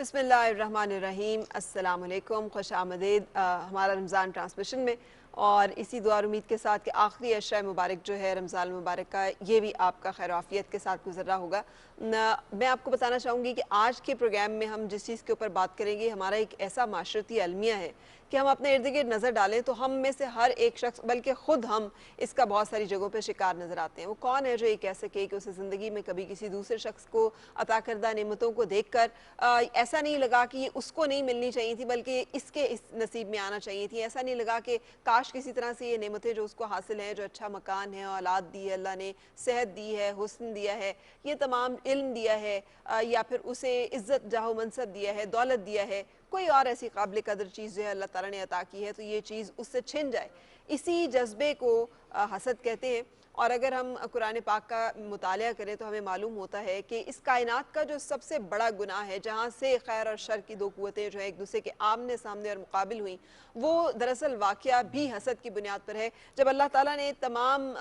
بسم اللہ الرحمن الرحیم، السلام علیکم، خوش آمدید ہمارا رمضان ٹرانسمیشن میں، اور اسی دعا اور امید کے ساتھ کہ آخری عشرہ مبارک جو ہے رمضان المبارک کا، یہ بھی آپ کا خیر و عافیت کے ساتھ گزر رہا ہوگا۔ میں آپ کو بتانا چاہوں گی کہ آج کے پروگرام میں ہم جس چیز کے اوپر بات کریں گے، ہمارا ایک ایسا معاشرتی المیہ ہے کہ ہم اپنے ارد گرد نظر ڈالیں تو ہم میں سے ہر ایک شخص، بلکہ خود ہم اس کا بہت ساری جگہوں پہ شکار نظر آتے ہیں۔ وہ کون ہے جو یہ کہہ سکے کہ اسے زندگی میں کبھی کسی دوسرے شخص کو عطا کردہ نعمتوں کو دیکھ کر ایسا نہیں لگا کہ یہ اس کو نہیں ملنی چاہیے تھی بلکہ اس کے اس نصیب میں آنا چاہیے تھی، ایسا نہیں لگا کہ کاش کسی طرح سے یہ نعمتیں جو اس کو حاصل ہیں، جو اچھا مکان ہے، اولاد دی ہے اللہ نے، صحت دی ہے، حسن دیا ہے، یہ تمام علم دیا ہے، یا پھر اسے عزت جاہ و منصب دیا ہے، دولت دیا ہے، کوئی اور ایسی قابل قدر چیز جو ہے اللہ تعالیٰ نے عطا کی ہے تو یہ چیز اس سے چھن جائے، اسی جذبے کو حسد کہتے ہیں۔ اور اگر ہم قرآن پاک کا مطالعہ کریں تو ہمیں معلوم ہوتا ہے کہ اس کائنات کا جو سب سے بڑا گناہ ہے، جہاں سے خیر اور شر کی دو قوتیں جو ہیں ایک دوسرے کے آمنے سامنے اور مقابل ہوئیں، وہ دراصل واقعہ بھی حسد کی بنیاد پر ہے۔ جب اللہ تعالیٰ نے تمام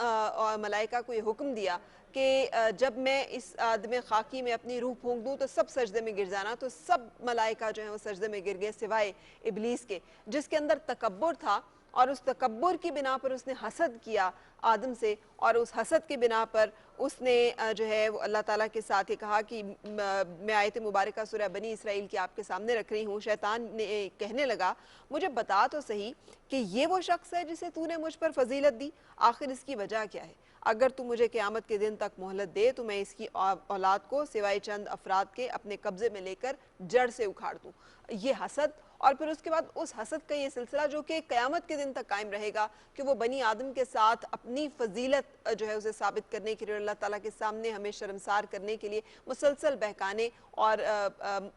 ملائکہ کو یہ حکم دیا کہ جب میں اس آدم خاکی میں اپنی روح پھونک دوں تو سب سجدے میں گر جانا، تو سب ملائکہ جو ہیں وہ سجدے میں گر گئے سوائے ابلیس کے، جس کے اندر تکبر تھا، اور اس تکبر کی بنا پر اس نے حسد کیا آدم سے، اور اس حسد کی بنا پر اس نے جو ہے وہ اللہ تعالیٰ کے ساتھ یہ کہا کہ میں آیت مبارکہ سورہ بنی اسرائیل کی آپ کے سامنے رکھ رہی ہوں۔ شیطان نے کہنے لگا مجھے بتا تو صحیح کہ یہ وہ شخص ہے جسے تو نے مجھ پر فضیلت دی، آخر اس کی وجہ کیا ہے؟ اگر تو مجھے قیامت کے دن تک مہلت دے تو میں اس کی اولاد کو سوائے چند افراد کے اپنے قبضے میں لے کر جڑ سے اکھاڑ دوں۔ یہ حسد، اور پھر اس کے بعد اس حسد کا یہ سلسلہ جو کہ قیامت کے دن تک قائم رہے گا کہ وہ بنی آدم کے ساتھ اپنی فضیلت جو ہے اسے ثابت کرنے کے لیے، اللہ تعالیٰ کے سامنے ہمیں شرمسار کرنے کے لیے مسلسل بہکانے اور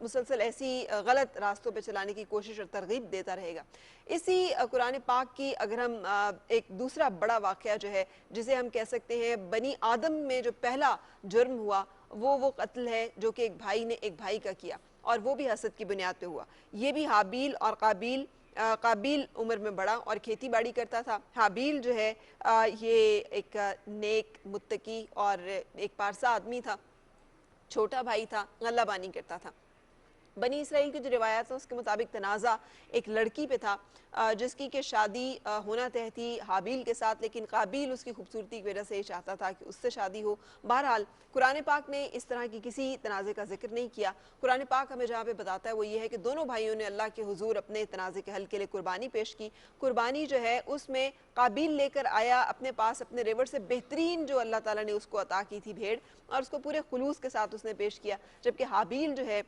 مسلسل ایسی غلط راستوں پہ چلانے کی کوشش اور ترغیب دیتا رہے گا۔ اسی قرآن پاک کی اگر ہم ایک دوسرا بڑا واقعہ جو ہے جسے ہم کہہ سکتے ہیں بنی آدم میں جو پہلا جرم ہوا، وہ قتل ہے جو کہ ایک بھائی نے ایک بھائی کا کیا، اور وہ بھی حسد کی بنیاد پہ ہوا۔ یہ بھی حابیل اور قابیل، قابیل عمر میں بڑا اور کھیتی باڑی کرتا تھا، حابیل جو ہے یہ ایک نیک متقی اور ایک پارسا آدمی تھا، چھوٹا بھائی تھا، غلہ بانی کرتا تھا۔ بنی اسرائیل کی جو روایات ہیں اس کے مطابق تنازع ایک لڑکی پہ تھا جس کی کہ شادی ہونا طے تھی حابیل کے ساتھ، لیکن قابیل اس کی خوبصورتی کی وجہ سے یہ چاہتا تھا کہ اس سے شادی ہو۔ بہرحال قرآن پاک نے اس طرح کی کسی تنازع کا ذکر نہیں کیا۔ قرآن پاک ہمیں جہاں پہ بتاتا ہے وہ یہ ہے کہ دونوں بھائیوں نے اللہ کے حضور اپنے تنازع کے حل کے لیے قربانی پیش کی۔ قربانی جو ہے اس میں قابیل لے کر آیا اپنے پاس اپنے ریوڑ سے بہترین جو اللہ تعالیٰ نے اس کو عطا کی تھی بھیڑ، اور اس کو پورے خلوص کے ساتھ اس نے پیش کیا، جبکہ حابیل جو ہے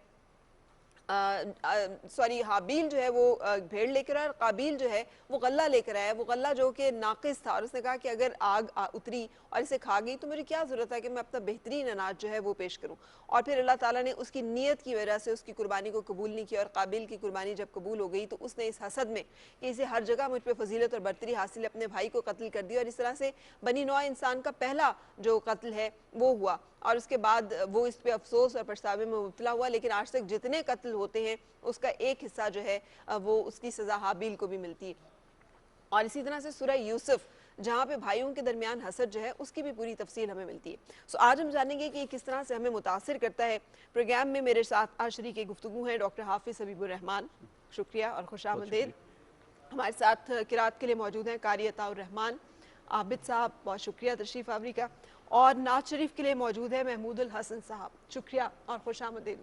حابیل جو ہے وہ بھیڑ لے کر آیا، اور قابیل جو ہے وہ غلہ لے کر آیا، وہ غلہ جو کہ ناقص تھا، اور اس نے کہا کہ اگر آگ اتری اور اسے کھا گئی تو مجھے کیا ضرورت ہے کہ میں اپنا بہترین اناج جو ہے وہ پیش کروں۔ اور پھر اللہ تعالیٰ نے اس کی نیت کی وجہ سے اس کی قربانی کو قبول نہیں کیا، اور قابیل کی قربانی جب قبول ہو گئی تو اس نے اس حسد میں کہ اسے ہر جگہ مجھ پہ فضیلت اور برتری حاصل اپنے بھائی کو قتل کر دیا، اور اس طرح سے بنی نوع انسان کا پہلا جو قتل ہے وہ ہوا، اور اس کے بعد وہ اس پہ افسوس اور پچھتاوے میں مبتلا ہوا۔ لیکن آج تک جتنے قتل ہوتے ہیں اس کا ایک حصہ جو ہے وہ اس کی سزا حابیل کو بھی ملتی ہے۔ اور اسی طرح سے سورہ یوسف جہاں پہ بھائیوں کے درمیان حسد جو ہے اس کی بھی پوری تفصیل ہمیں ملتی ہے۔ آج ہم جانیں گے کہ یہ کس طرح سے ہمیں متاثر کرتا ہے۔ پروگرام میں میرے ساتھ آج شریک گفتگو ہیں ڈاکٹر حافظ حبیب الرحمان، شکریہ اور خوش آمدید۔ ہمارے ساتھ قرات کے لیے موجود ہیں قاری عطاء الرحمان عابد صاحب، بہت شکریہ تشریف آوری کا، اور نعت شریف کے لیے موجود ہے محمود الحسن صاحب، شکریہ اور خوش آمدید۔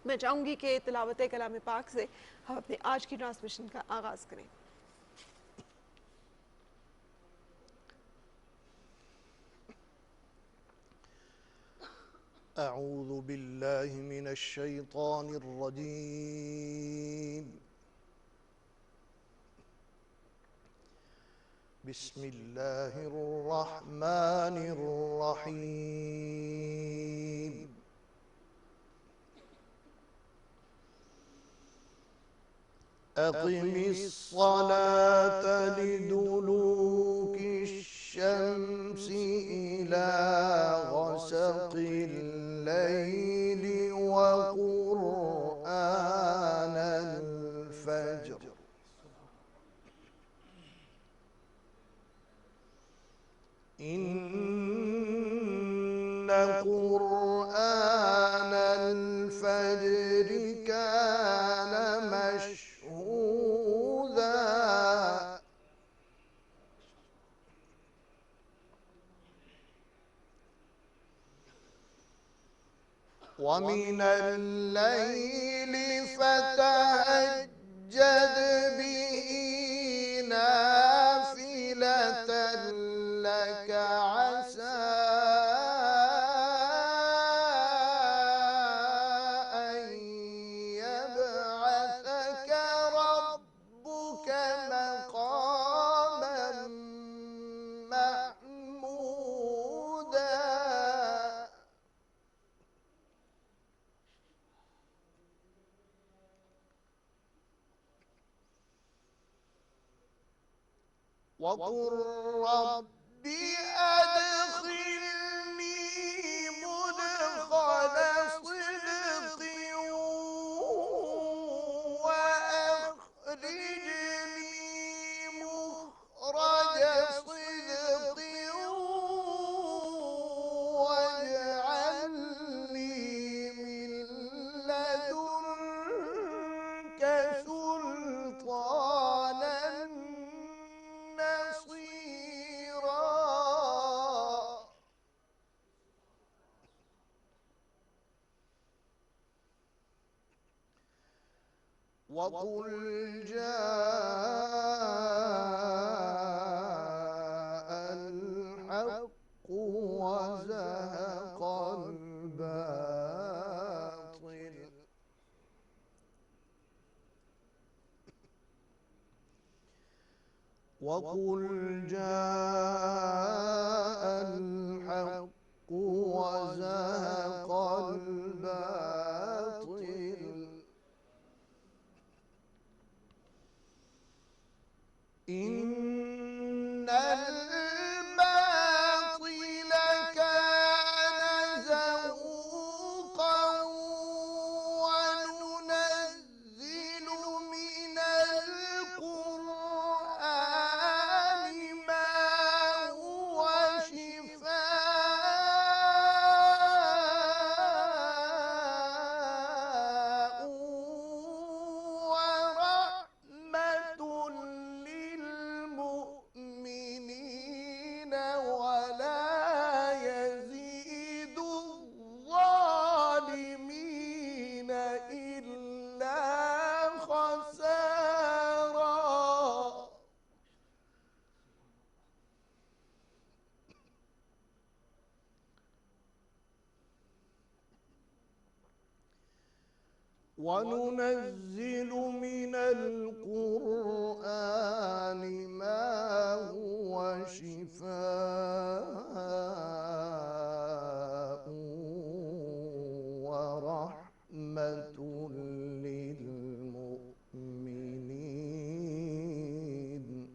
میں چاہوں گی کہ تلاوت کلام پاک سے ہم اپنے آج کی ٹرانسمیشن کا آغاز کریں۔ اعوذ باللہ من الشیطان الرجیم، بسم اللہ الرحمن الرحیم۔ اقم الصلاة لدلوک الشمس إلى غسق الليل وقرآن الفجر إن قرآن الفجر كان ومن الليل فتهجد به نافلة لك عسى أن يبعثك ربك مقاما محمودا وقل رب أدخلني مدخل صدق وأخرجني مخرج صدق واجعل لي من لدنك سلطانا نصيرا وقل جاء الحق وزهق الباطل وقل جاء الحق وزهق الباطل إن الباطل كان زهوقا وننزل من القرآن ما هو شفاء ورحمة للمؤمنين ولا يزيد الظالمين إلا خسارا وننزل من القرآن ما هو شفاء ورحمة للمؤمنين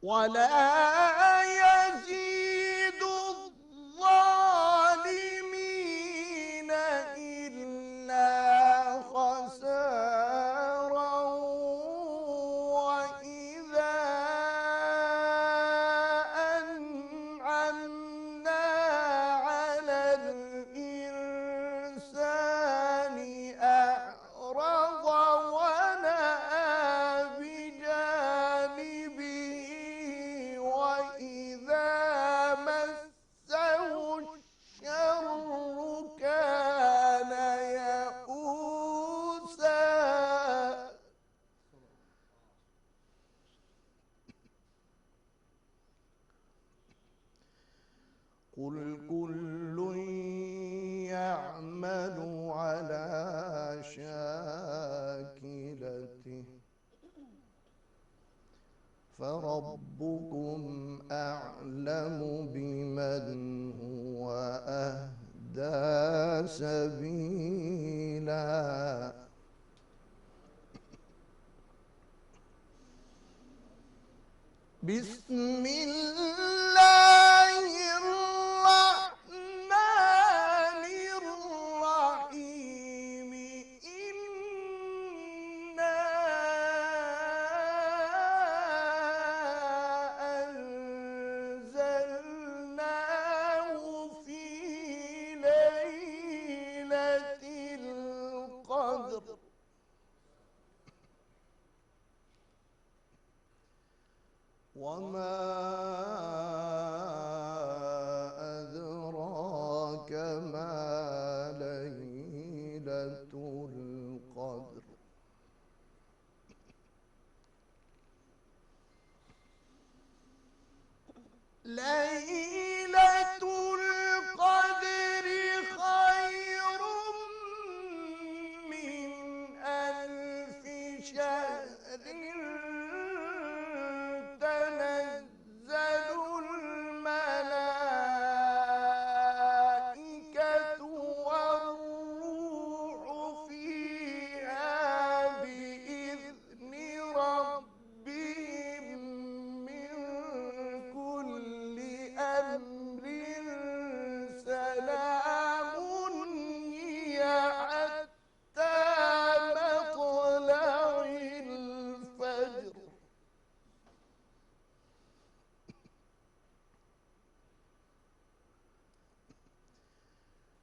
ولا يزيد الظالمين إلا خسارا وإذا أنعمنا على الإنسان أعرض ونأى بجانبه وإذا مسه الشر كان يئوسا قل كل يعمل على شاكلته فربكم أعلم بمن هو أهدى سبيلا بسم الله الرحمن الرحيم إنا أنزلناه في ليلة القدر وما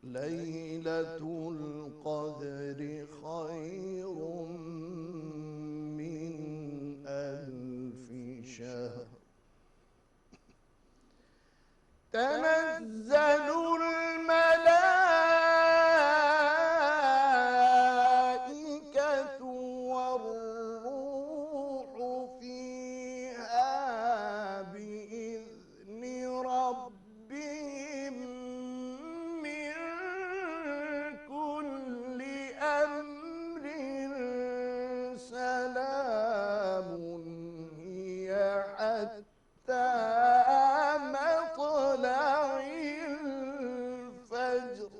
ليلة القدر خير من ألف شهر تنزل الملائكة والروح فيها بإذن ربهم من كل أمر سلام هي حتى مطلع الفجر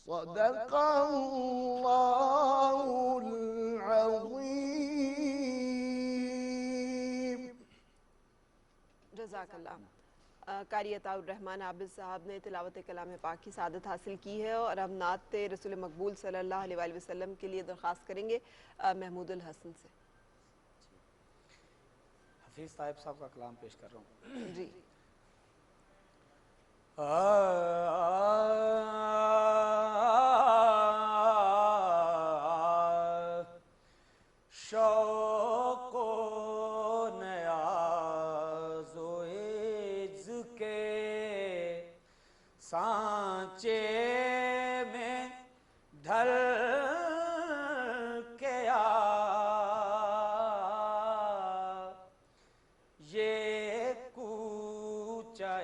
صدق الله العظيم. جزاک اللہ. قاری عطاء الرحمن عابد صاحب نے تلاوت کلام پاک کی سعادت حاصل کی ہے، اور ہم نعت رسول مقبول صلی اللہ علیہ وآلہ وسلم کے لیے درخواست کریں گے محمود الحسن سے. حفیظ طائب صاحب کا کلام پیش کر رہا ہوں. جی. شوق و نیاز و عجز کے سانچے میں ڈھل کے آ، یہ کوچہ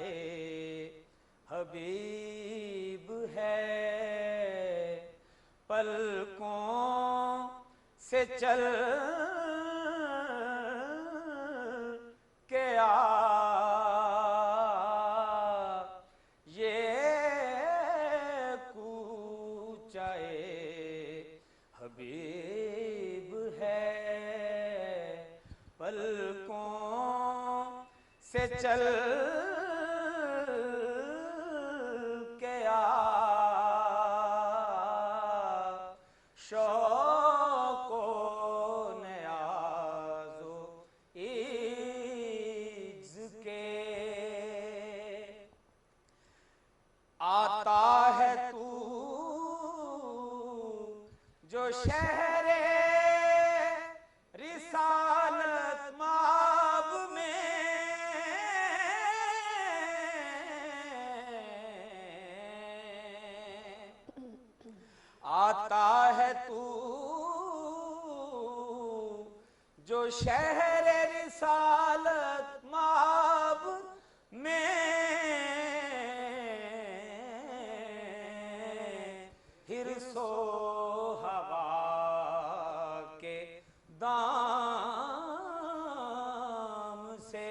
حبیب ہے، پلکوں سے چل کے آ، یہ کوچہ حبیب ہے، پلکوں سے چل کے آ، شوق و نیاز و عجز کے آتا ہے تو جو شہر رسالت مآب میں، آتا ہے تو جو شہر رسالت مآب میں، حرص و ہوا کے دام سے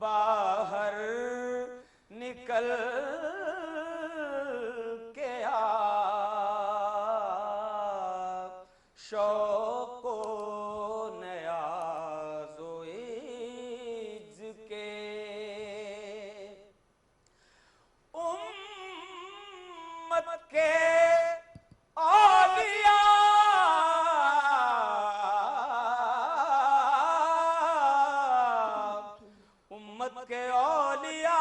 باہر نکل کے آ، شوق و نیاز و عجز کے امت کے امت کے اولیاء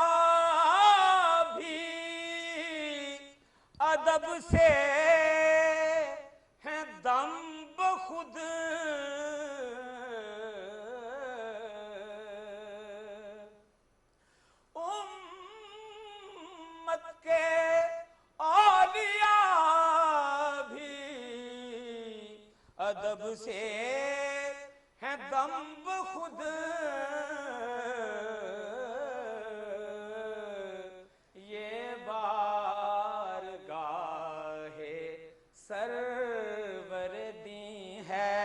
بھی ادب سے ہیں دم بخود، امت کے اولیاء بھی ادب سے ہیں دم بخود، یہ بارگاہ سروردی ہے،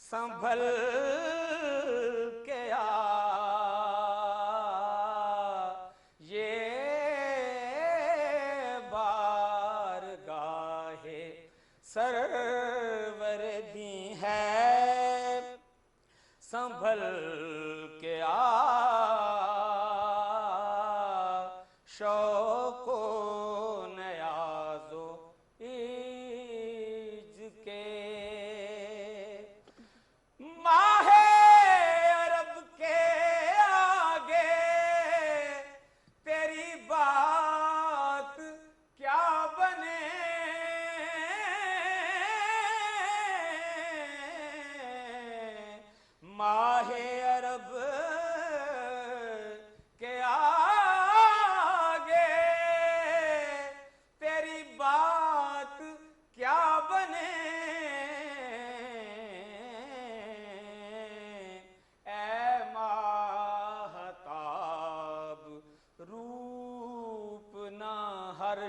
سنبھل کے آ، یہ بارگاہ سروردی ہے، سنبھل کے آ، شوق و نیاز و عجز کے ماہ عرب کے آگے تیری بات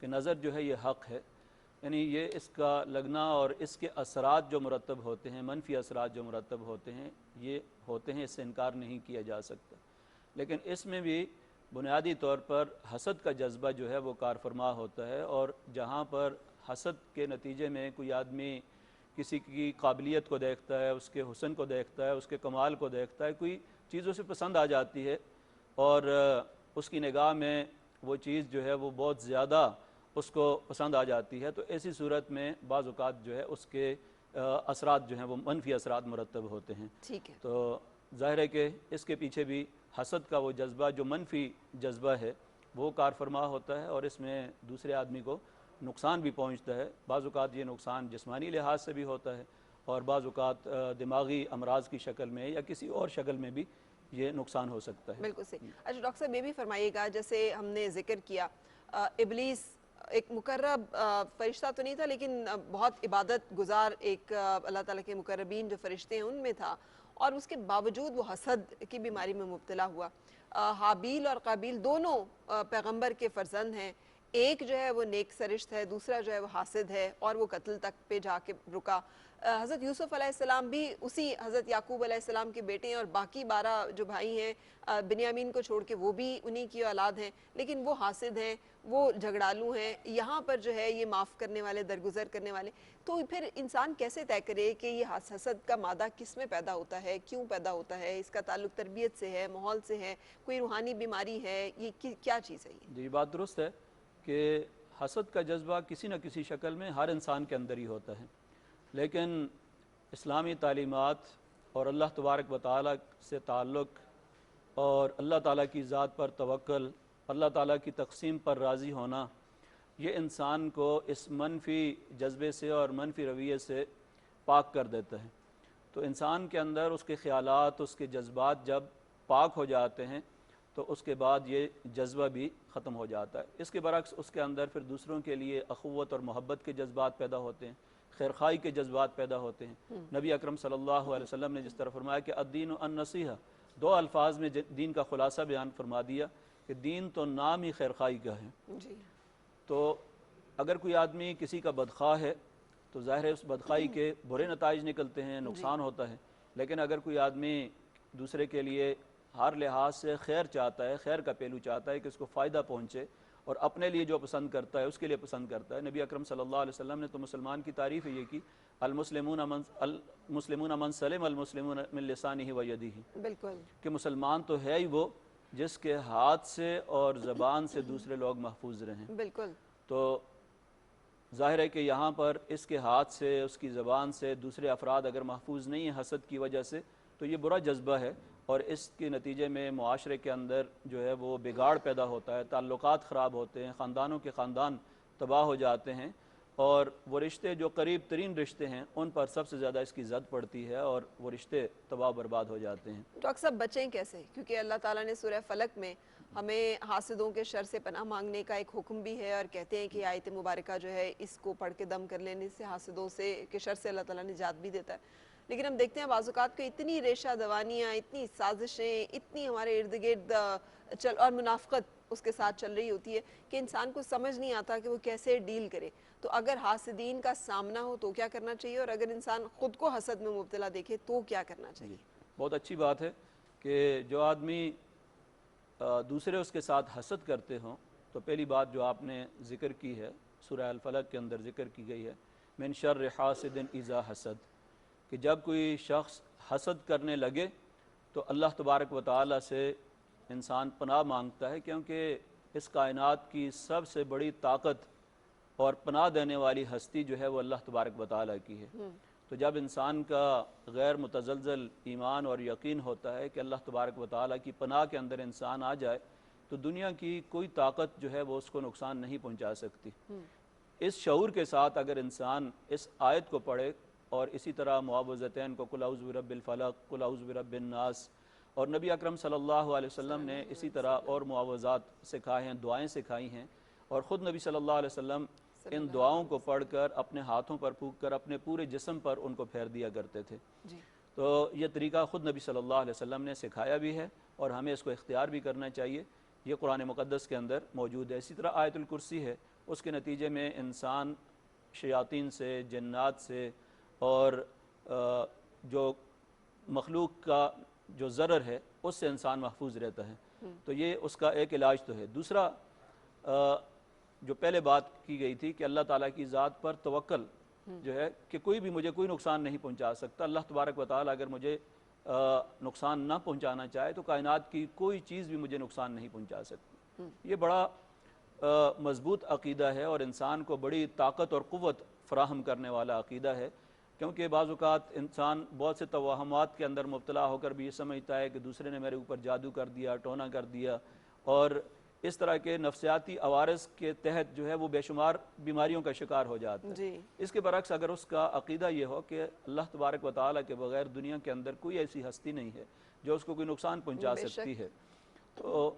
کہ نظر جو ہے یہ حق ہے، یعنی یہ اس کا لگنا اور اس کے اثرات جو مرتب ہوتے ہیں، منفی اثرات جو مرتب ہوتے ہیں، یہ ہوتے ہیں، اس سے انکار نہیں کیا جا سکتا۔ لیکن اس میں بھی بنیادی طور پر حسد کا جذبہ جو ہے وہ کار فرما ہوتا ہے، اور جہاں پر حسد کے نتیجے میں کوئی آدمی کسی کی قابلیت کو دیکھتا ہے، اس کے حسن کو دیکھتا ہے، اس کے کمال کو دیکھتا ہے، کوئی چیز اسے پسند آ جاتی ہے اور اس کی نگاہ میں وہ چیز جو ہے وہ بہت زیادہ اس کو پسند آ جاتی ہے، تو ایسی صورت میں بعض اوقات جو ہے اس کے اثرات جو ہیں وہ منفی اثرات مرتب ہوتے ہیں۔ ٹھیک ہے، تو ظاہر ہے کہ اس کے پیچھے بھی حسد کا وہ جذبہ جو منفی جذبہ ہے وہ کار فرما ہوتا ہے، اور اس میں دوسرے آدمی کو نقصان بھی پہنچتا ہے۔ بعض اوقات یہ نقصان جسمانی لحاظ سے بھی ہوتا ہے، اور بعض اوقات دماغی امراض کی شکل میں یا کسی اور شکل میں بھی یہ نقصان ہو سکتا ہے۔ بالکل صحیح۔ اچھا ڈاکٹر صاحب یہ بھی فرمائیے گا، جیسے ہم نے ذکر کیا ابلیس ایک مقرب فرشتہ تو نہیں تھا، لیکن بہت عبادت گزار ایک اللہ تعالیٰ کے مقربین جو فرشتے ہیں ان میں تھا، اور اس کے باوجود وہ حسد کی بیماری میں مبتلا ہوا۔ حابیل اور قابیل دونوں پیغمبر کے فرزند ہیں، ایک جو ہے وہ نیک سرشت ہے، دوسرا جو ہے وہ حاسد ہے، اور وہ قتل تک پہ جا کے رکا۔ حضرت یوسف علیہ السلام بھی اسی حضرت یعقوب علیہ السلام کے بیٹے ہیں، اور باقی 12 جو بھائی ہیں بنیامین کو چھوڑ کے وہ بھی انہی کی اولاد ہیں، لیکن وہ حاسد ہیں، وہ جھگڑالو ہیں۔ یہاں پر جو ہے یہ معاف کرنے والے، درگزر کرنے والے۔ تو پھر انسان کیسے طے کرے کہ یہ حسد کا مادہ کس میں پیدا ہوتا ہے، کیوں پیدا ہوتا ہے؟ اس کا تعلق تربیت سے ہے، ماحول سے ہے، کوئی روحانی بیماری ہے، یہ کیا چیز ہے یہ؟ جی بات درست ہے کہ حسد کا جذبہ کسی نہ کسی شکل میں ہر انسان کے اندر ہی ہوتا ہے، لیکن اسلامی تعلیمات اور اللہ تبارک و تعالیٰ سے تعلق اور اللہ تعالیٰ کی ذات پر توکل، اللہ تعالیٰ کی تقسیم پر راضی ہونا، یہ انسان کو اس منفی جذبے سے اور منفی رویے سے پاک کر دیتا ہے۔ تو انسان کے اندر اس کے خیالات، اس کے جذبات جب پاک ہو جاتے ہیں تو اس کے بعد یہ جذبہ بھی ختم ہو جاتا ہے۔ اس کے برعکس اس کے اندر پھر دوسروں کے لیے اخوت اور محبت کے جذبات پیدا ہوتے ہیں، خیرخواہی کے جذبات پیدا ہوتے ہیں۔ نبی اکرم صلی اللہ علیہ وسلم نے جس طرح فرمایا کہ الدین النصیحہ، دو الفاظ میں دین کا خلاصہ بیان فرما دیا کہ دین تو نام ہی خیرخواہی کا ہے۔ جی تو اگر کوئی آدمی کسی کا بدخواہ ہے تو ظاہر ہے اس بدخواہی کے برے نتائج نکلتے ہیں، نقصان ہوتا ہے، لیکن اگر کوئی آدمی دوسرے کے لیے ہر لحاظ سے خیر چاہتا ہے، خیر کا پہلو چاہتا ہے کہ اس کو فائدہ پہنچے، اور اپنے لیے جو پسند کرتا ہے اس کے لیے پسند کرتا ہے۔ نبی اکرم صلی اللہ علیہ وسلم نے تو مسلمان کی تعریف یہ کی، المسلمون من سلم المسلمون من لسانہ و یدہ، بالکل، کہ مسلمان تو ہے ہی وہ جس کے ہاتھ سے اور زبان سے دوسرے لوگ محفوظ رہیں۔ بالکل، تو ظاہر ہے کہ یہاں پر اس کے ہاتھ سے، اس کی زبان سے دوسرے افراد اگر محفوظ نہیں ہیں حسد کی وجہ سے، تو یہ برا جذبہ ہے، اور اس کے نتیجے میں معاشرے کے اندر جو ہے وہ بگاڑ پیدا ہوتا ہے، تعلقات خراب ہوتے ہیں، خاندانوں کے خاندان تباہ ہو جاتے ہیں، اور وہ رشتے جو قریب ترین رشتے ہیں ان پر سب سے زیادہ اس کی زد پڑتی ہے، اور وہ رشتے تباہ برباد ہو جاتے ہیں۔ ڈاکٹر صاحب بچیں کیسے؟ کیونکہ اللہ تعالیٰ نے سورہ فلق میں ہمیں حاسدوں کے شر سے پناہ مانگنے کا ایک حکم بھی ہے، اور کہتے ہیں کہ آیت مبارکہ جو ہے اس کو پڑھ کے دم کر لینے سے حاسدوں سے کے شر سے اللہ تعالیٰ نجات بھی دیتا ہے۔ لیکن ہم دیکھتے ہیں بعض اوقات کو اتنی ریشہ دوانیاں، اتنی سازشیں، اتنی ہمارے ارد گرد اور منافقت اس کے ساتھ چل رہی ہوتی ہے کہ انسان کو سمجھ نہیں آتا کہ وہ کیسے ڈیل کرے۔ تو اگر حاسدین کا سامنا ہو تو کیا کرنا چاہیے، اور اگر انسان خود کو حسد میں مبتلا دیکھے تو کیا کرنا چاہیے؟ بہت اچھی بات ہے کہ جو آدمی دوسرے اس کے ساتھ حسد کرتے ہوں، تو پہلی بات جو آپ نے ذکر کی ہے سورہ الفلق کے اندر ذکر کی گئی ہے، من شر حاسد اذا حسد، کہ جب کوئی شخص حسد کرنے لگے تو اللہ تبارک و تعالیٰ سے انسان پناہ مانگتا ہے، کیونکہ اس کائنات کی سب سے بڑی طاقت اور پناہ دینے والی ہستی جو ہے وہ اللہ تبارک و تعالیٰ کی ہے۔ تو جب انسان کا غیر متزلزل ایمان اور یقین ہوتا ہے کہ اللہ تبارک و تعالیٰ کی پناہ کے اندر انسان آ جائے تو دنیا کی کوئی طاقت جو ہے وہ اس کو نقصان نہیں پہنچا سکتی۔ اس شعور کے ساتھ اگر انسان اس آیت کو پڑھے اور اسی طرح معوذتین کو قل اعوذ برب الفلق، قل اعوذ برب الناس، اور نبی اکرم صلی اللہ علیہ وسلم نے اسی طرح اور معوذات سکھائے ہیں، دعائیں سکھائی ہیں، اور خود نبی صلی اللہ علیہ وسلم ان دعاؤں کو پڑھ کر اپنے ہاتھوں پر پھونک کر اپنے پورے جسم پر ان کو پھیر دیا کرتے تھے۔ تو یہ طریقہ خود نبی صلی اللہ علیہ وسلم نے سکھایا بھی ہے، اور ہمیں اس کو اختیار بھی کرنا چاہیے۔ یہ قرآن مقدس کے اندر موجود ہے۔ اسی طرح آیت الکرسی ہے، اس کے نتیجے میں انسان شیاطین سے، جنات سے اور جو مخلوق کا جو ضرر ہے اس سے انسان محفوظ رہتا ہے. تو یہ اس کا ایک علاج تو ہے. دوسرا جو پہلے بات کی گئی تھی کہ اللہ تعالیٰ کی ذات پر توکل جو ہے کہ کوئی بھی مجھے کوئی نقصان نہیں پہنچا سکتا. اللہ تبارک و تعالیٰ اگر مجھے نقصان نہ پہنچانا چاہے تو کائنات کی کوئی چیز بھی مجھے نقصان نہیں پہنچا سکتی. یہ بڑا مضبوط عقیدہ ہے اور انسان کو بڑی طاقت اور قوت فراہم کرنے والا عقیدہ ہے، کیونکہ بعض اوقات انسان بہت سے توہمات کے اندر مبتلا ہو کر بھی یہ سمجھتا ہے کہ دوسرے نے میرے اوپر جادو کر دیا، ٹونا کر دیا، اور اس طرح کے نفسیاتی عوارض کے تحت جو ہے وہ بے شمار بیماریوں کا شکار ہو جاتا ہے. اس کے برعکس اگر اس کا عقیدہ یہ ہو کہ اللہ تبارک و تعالیٰ کے بغیر دنیا کے اندر کوئی ایسی ہستی نہیں ہے جو اس کو کوئی نقصان پہنچا سکتی ہے، تو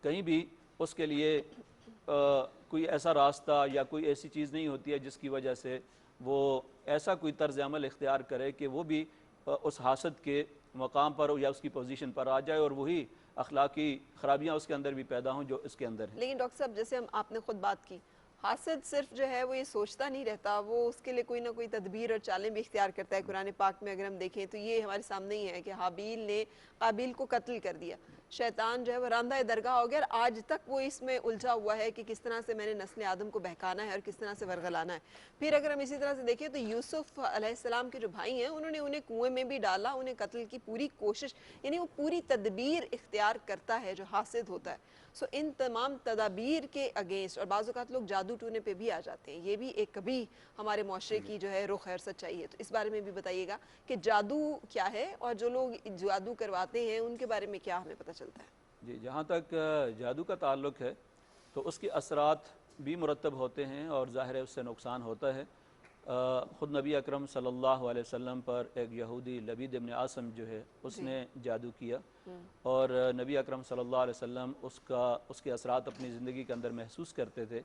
کہیں بھی اس کے لیے کوئی ایسا راستہ یا کوئی ایسی چیز نہیں ہوتی ہے جس کی وجہ سے وہ ایسا کوئی طرز عمل اختیار کرے کہ وہ بھی اس حاسد کے مقام پر یا اس کی پوزیشن پر آ جائے اور وہی اخلاقی خرابیاں اس کے اندر بھی پیدا ہوں جو اس کے اندر ہیں. لیکن ڈاکٹر صاحب جیسے آپ نے خود بات کی، حاسد صرف جو ہے وہ یہ سوچتا نہیں رہتا، وہ اس کے لیے کوئی نہ کوئی تدبیر اور چالیں بھی اختیار کرتا ہے. قرآن پاک میں اگر ہم دیکھیں تو یہ ہمارے سامنے ہی ہے کہ حابیل نے قابیل کو قتل کر دیا. شیطان جو ہے وہ راندہ درگاہ ہو گیا اور آج تک وہ اس میں الجھا ہوا ہے کہ کس طرح سے میں نے نسل آدم کو بہکانا ہے اور کس طرح سے ورغلانا ہے. پھر اگر ہم اسی طرح سے دیکھیں تو یوسف علیہ السلام کے جو بھائی ہیں انہوں نے انہیں کنویں میں بھی ڈالا، انہیں قتل کی پوری کوشش، یعنی وہ پوری تدبیر اختیار کرتا ہے جو حاسد ہوتا ہے. سو ان تمام تدابیر کے اگینسٹ، اور بعض اوقات لوگ جادو ٹونے پہ بھی آ جاتے ہیں، یہ بھی ایک کبھی ہمارے معاشرے کی جو ہے رخ ہے، سچائی ہے. تو اس بارے میں بھی بتائیے گا کہ جادو کیا ہے اور جو لوگ جادو کرواتے ہیں ان کے بارے میں کیا ہمیں پتہ چلتا ہے؟ جی، جہاں تک جادو کا تعلق ہے تو اس کے اثرات بھی مرتب ہوتے ہیں اور ظاہر ہے اس سے نقصان ہوتا ہے. خود نبی اکرم صلی اللہ علیہ وسلم پر ایک یہودی لبید ابن عاصم جو ہے اس نے جادو کیا اور نبی اکرم صلی اللہ علیہ وسلم اس کے اثرات اپنی زندگی کے اندر محسوس کرتے تھے،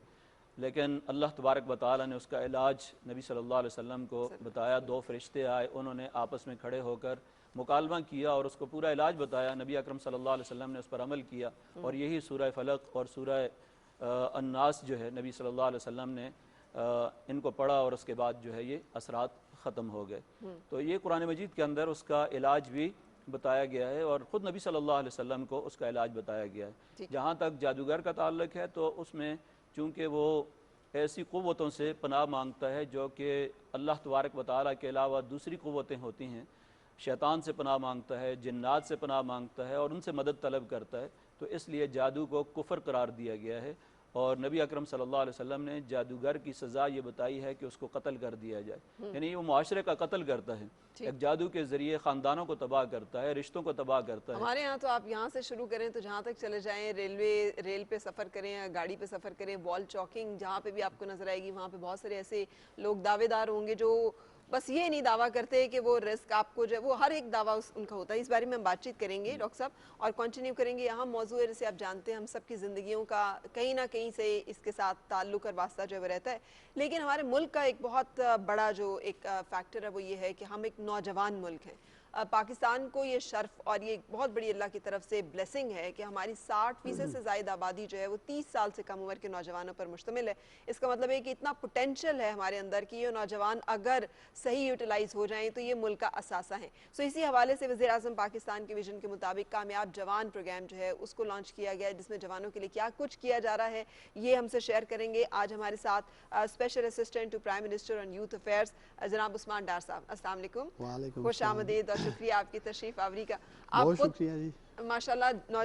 لیکن اللہ تبارک و تعالیٰ نے اس کا علاج نبی صلی اللہ علیہ وسلم کو بتایا. 2 فرشتے آئے، انہوں نے آپس میں کھڑے ہو کر مکالمہ کیا اور اس کو پورا علاج بتایا. نبی اکرم صلی اللہ علیہ وسلم نے اس پر عمل کیا اور یہی سورہ فلق اور سورہ الناس جو ہے نبی صلی اللہ علیہ وسلم نے ان کو پڑھا اور اس کے بعد جو ہے یہ اثرات ختم ہو گئے. تو یہ قرآن مجید کے اندر اس کا علاج بھی بتایا گیا ہے اور خود نبی صلی اللہ علیہ وسلم کو اس کا علاج بتایا گیا ہے. جہاں تک جادوگر کا تعلق ہے تو اس میں چونکہ وہ ایسی قوتوں سے پناہ مانگتا ہے جو کہ اللہ تبارک و تعالیٰ کے علاوہ دوسری قوتیں ہوتی ہیں، شیطان سے پناہ مانگتا ہے، جنات سے پناہ مانگتا ہے اور ان سے مدد طلب کرتا ہے، تو اس لیے جادو کو کفر قرار دیا گیا ہے. اور نبی اکرم صلی اللہ علیہ وسلم نے جادوگر کی سزا یہ بتائی ہے کہ اس کو قتل کر دیا جائے، یعنی وہ معاشرے کا قتل کرتا ہے، ایک جادو کے ذریعے خاندانوں کو تباہ کرتا ہے، رشتوں کو تباہ کرتا ہے. ہمارے یہاں تو آپ یہاں سے شروع کریں تو جہاں تک چلے جائیں، ریل پہ سفر کریں، گاڑی پہ سفر کریں، وال چاکنگ جہاں پہ بھی آپ کو نظر آئے گی، وہاں پہ بہت سارے ایسے لوگ دعوے دار ہوں گے جو بس یہ نہیں دعویٰ کرتے کہ وہ رزق آپ کو جو ہے وہ ہر ایک دعویٰ ان کا ہوتا ہے. اس بارے میں ہم بات چیت کریں گے ڈاکٹر صاحب اور کنٹینیو کریں گے. اہم موضوع ہے جیسے آپ جانتے ہیں ہم سب کی زندگیوں کا کہیں نہ کہیں سے اس کے ساتھ تعلق اور واسطہ جو ہے وہ رہتا ہے، لیکن ہمارے ملک کا ایک بہت بڑا جو ایک فیکٹر ہے وہ یہ ہے کہ ہم ایک نوجوان ملک ہیں. پاکستان کو یہ شرف اور یہ بہت بڑی اللہ کی طرف سے بلیسنگ ہے کہ ہماری 60% سے زائد آبادی جو ہے وہ 30 سال سے کم عمر کے نوجوانوں پر مشتمل ہے. اس کا مطلب ہے کہ اتنا پوٹینشل ہے ہمارے اندر کہ یہ نوجوان اگر صحیح یوٹیلائز ہو جائیں تو یہ ملک کا اثاثہ ہیں. سو اسی حوالے سے وزیر اعظم پاکستان کے ویژن کے مطابق کامیاب جوان پروگرام جو ہے اس کو لانچ کیا گیا ہے، جس میں جوانوں کے لیے کیا کچھ کیا جا رہا ہے یہ ہم سے شیئر کریں گے. آج ہمارے ساتھ special assistant to prime minister on youth affairs جناب عثمان ڈار صاحب. السلام علیکم. وعلیکم خوش آمدید اور شکریہ آپ کی تشریف آوری کا. بہت شکریہ جی. ماشاءاللہ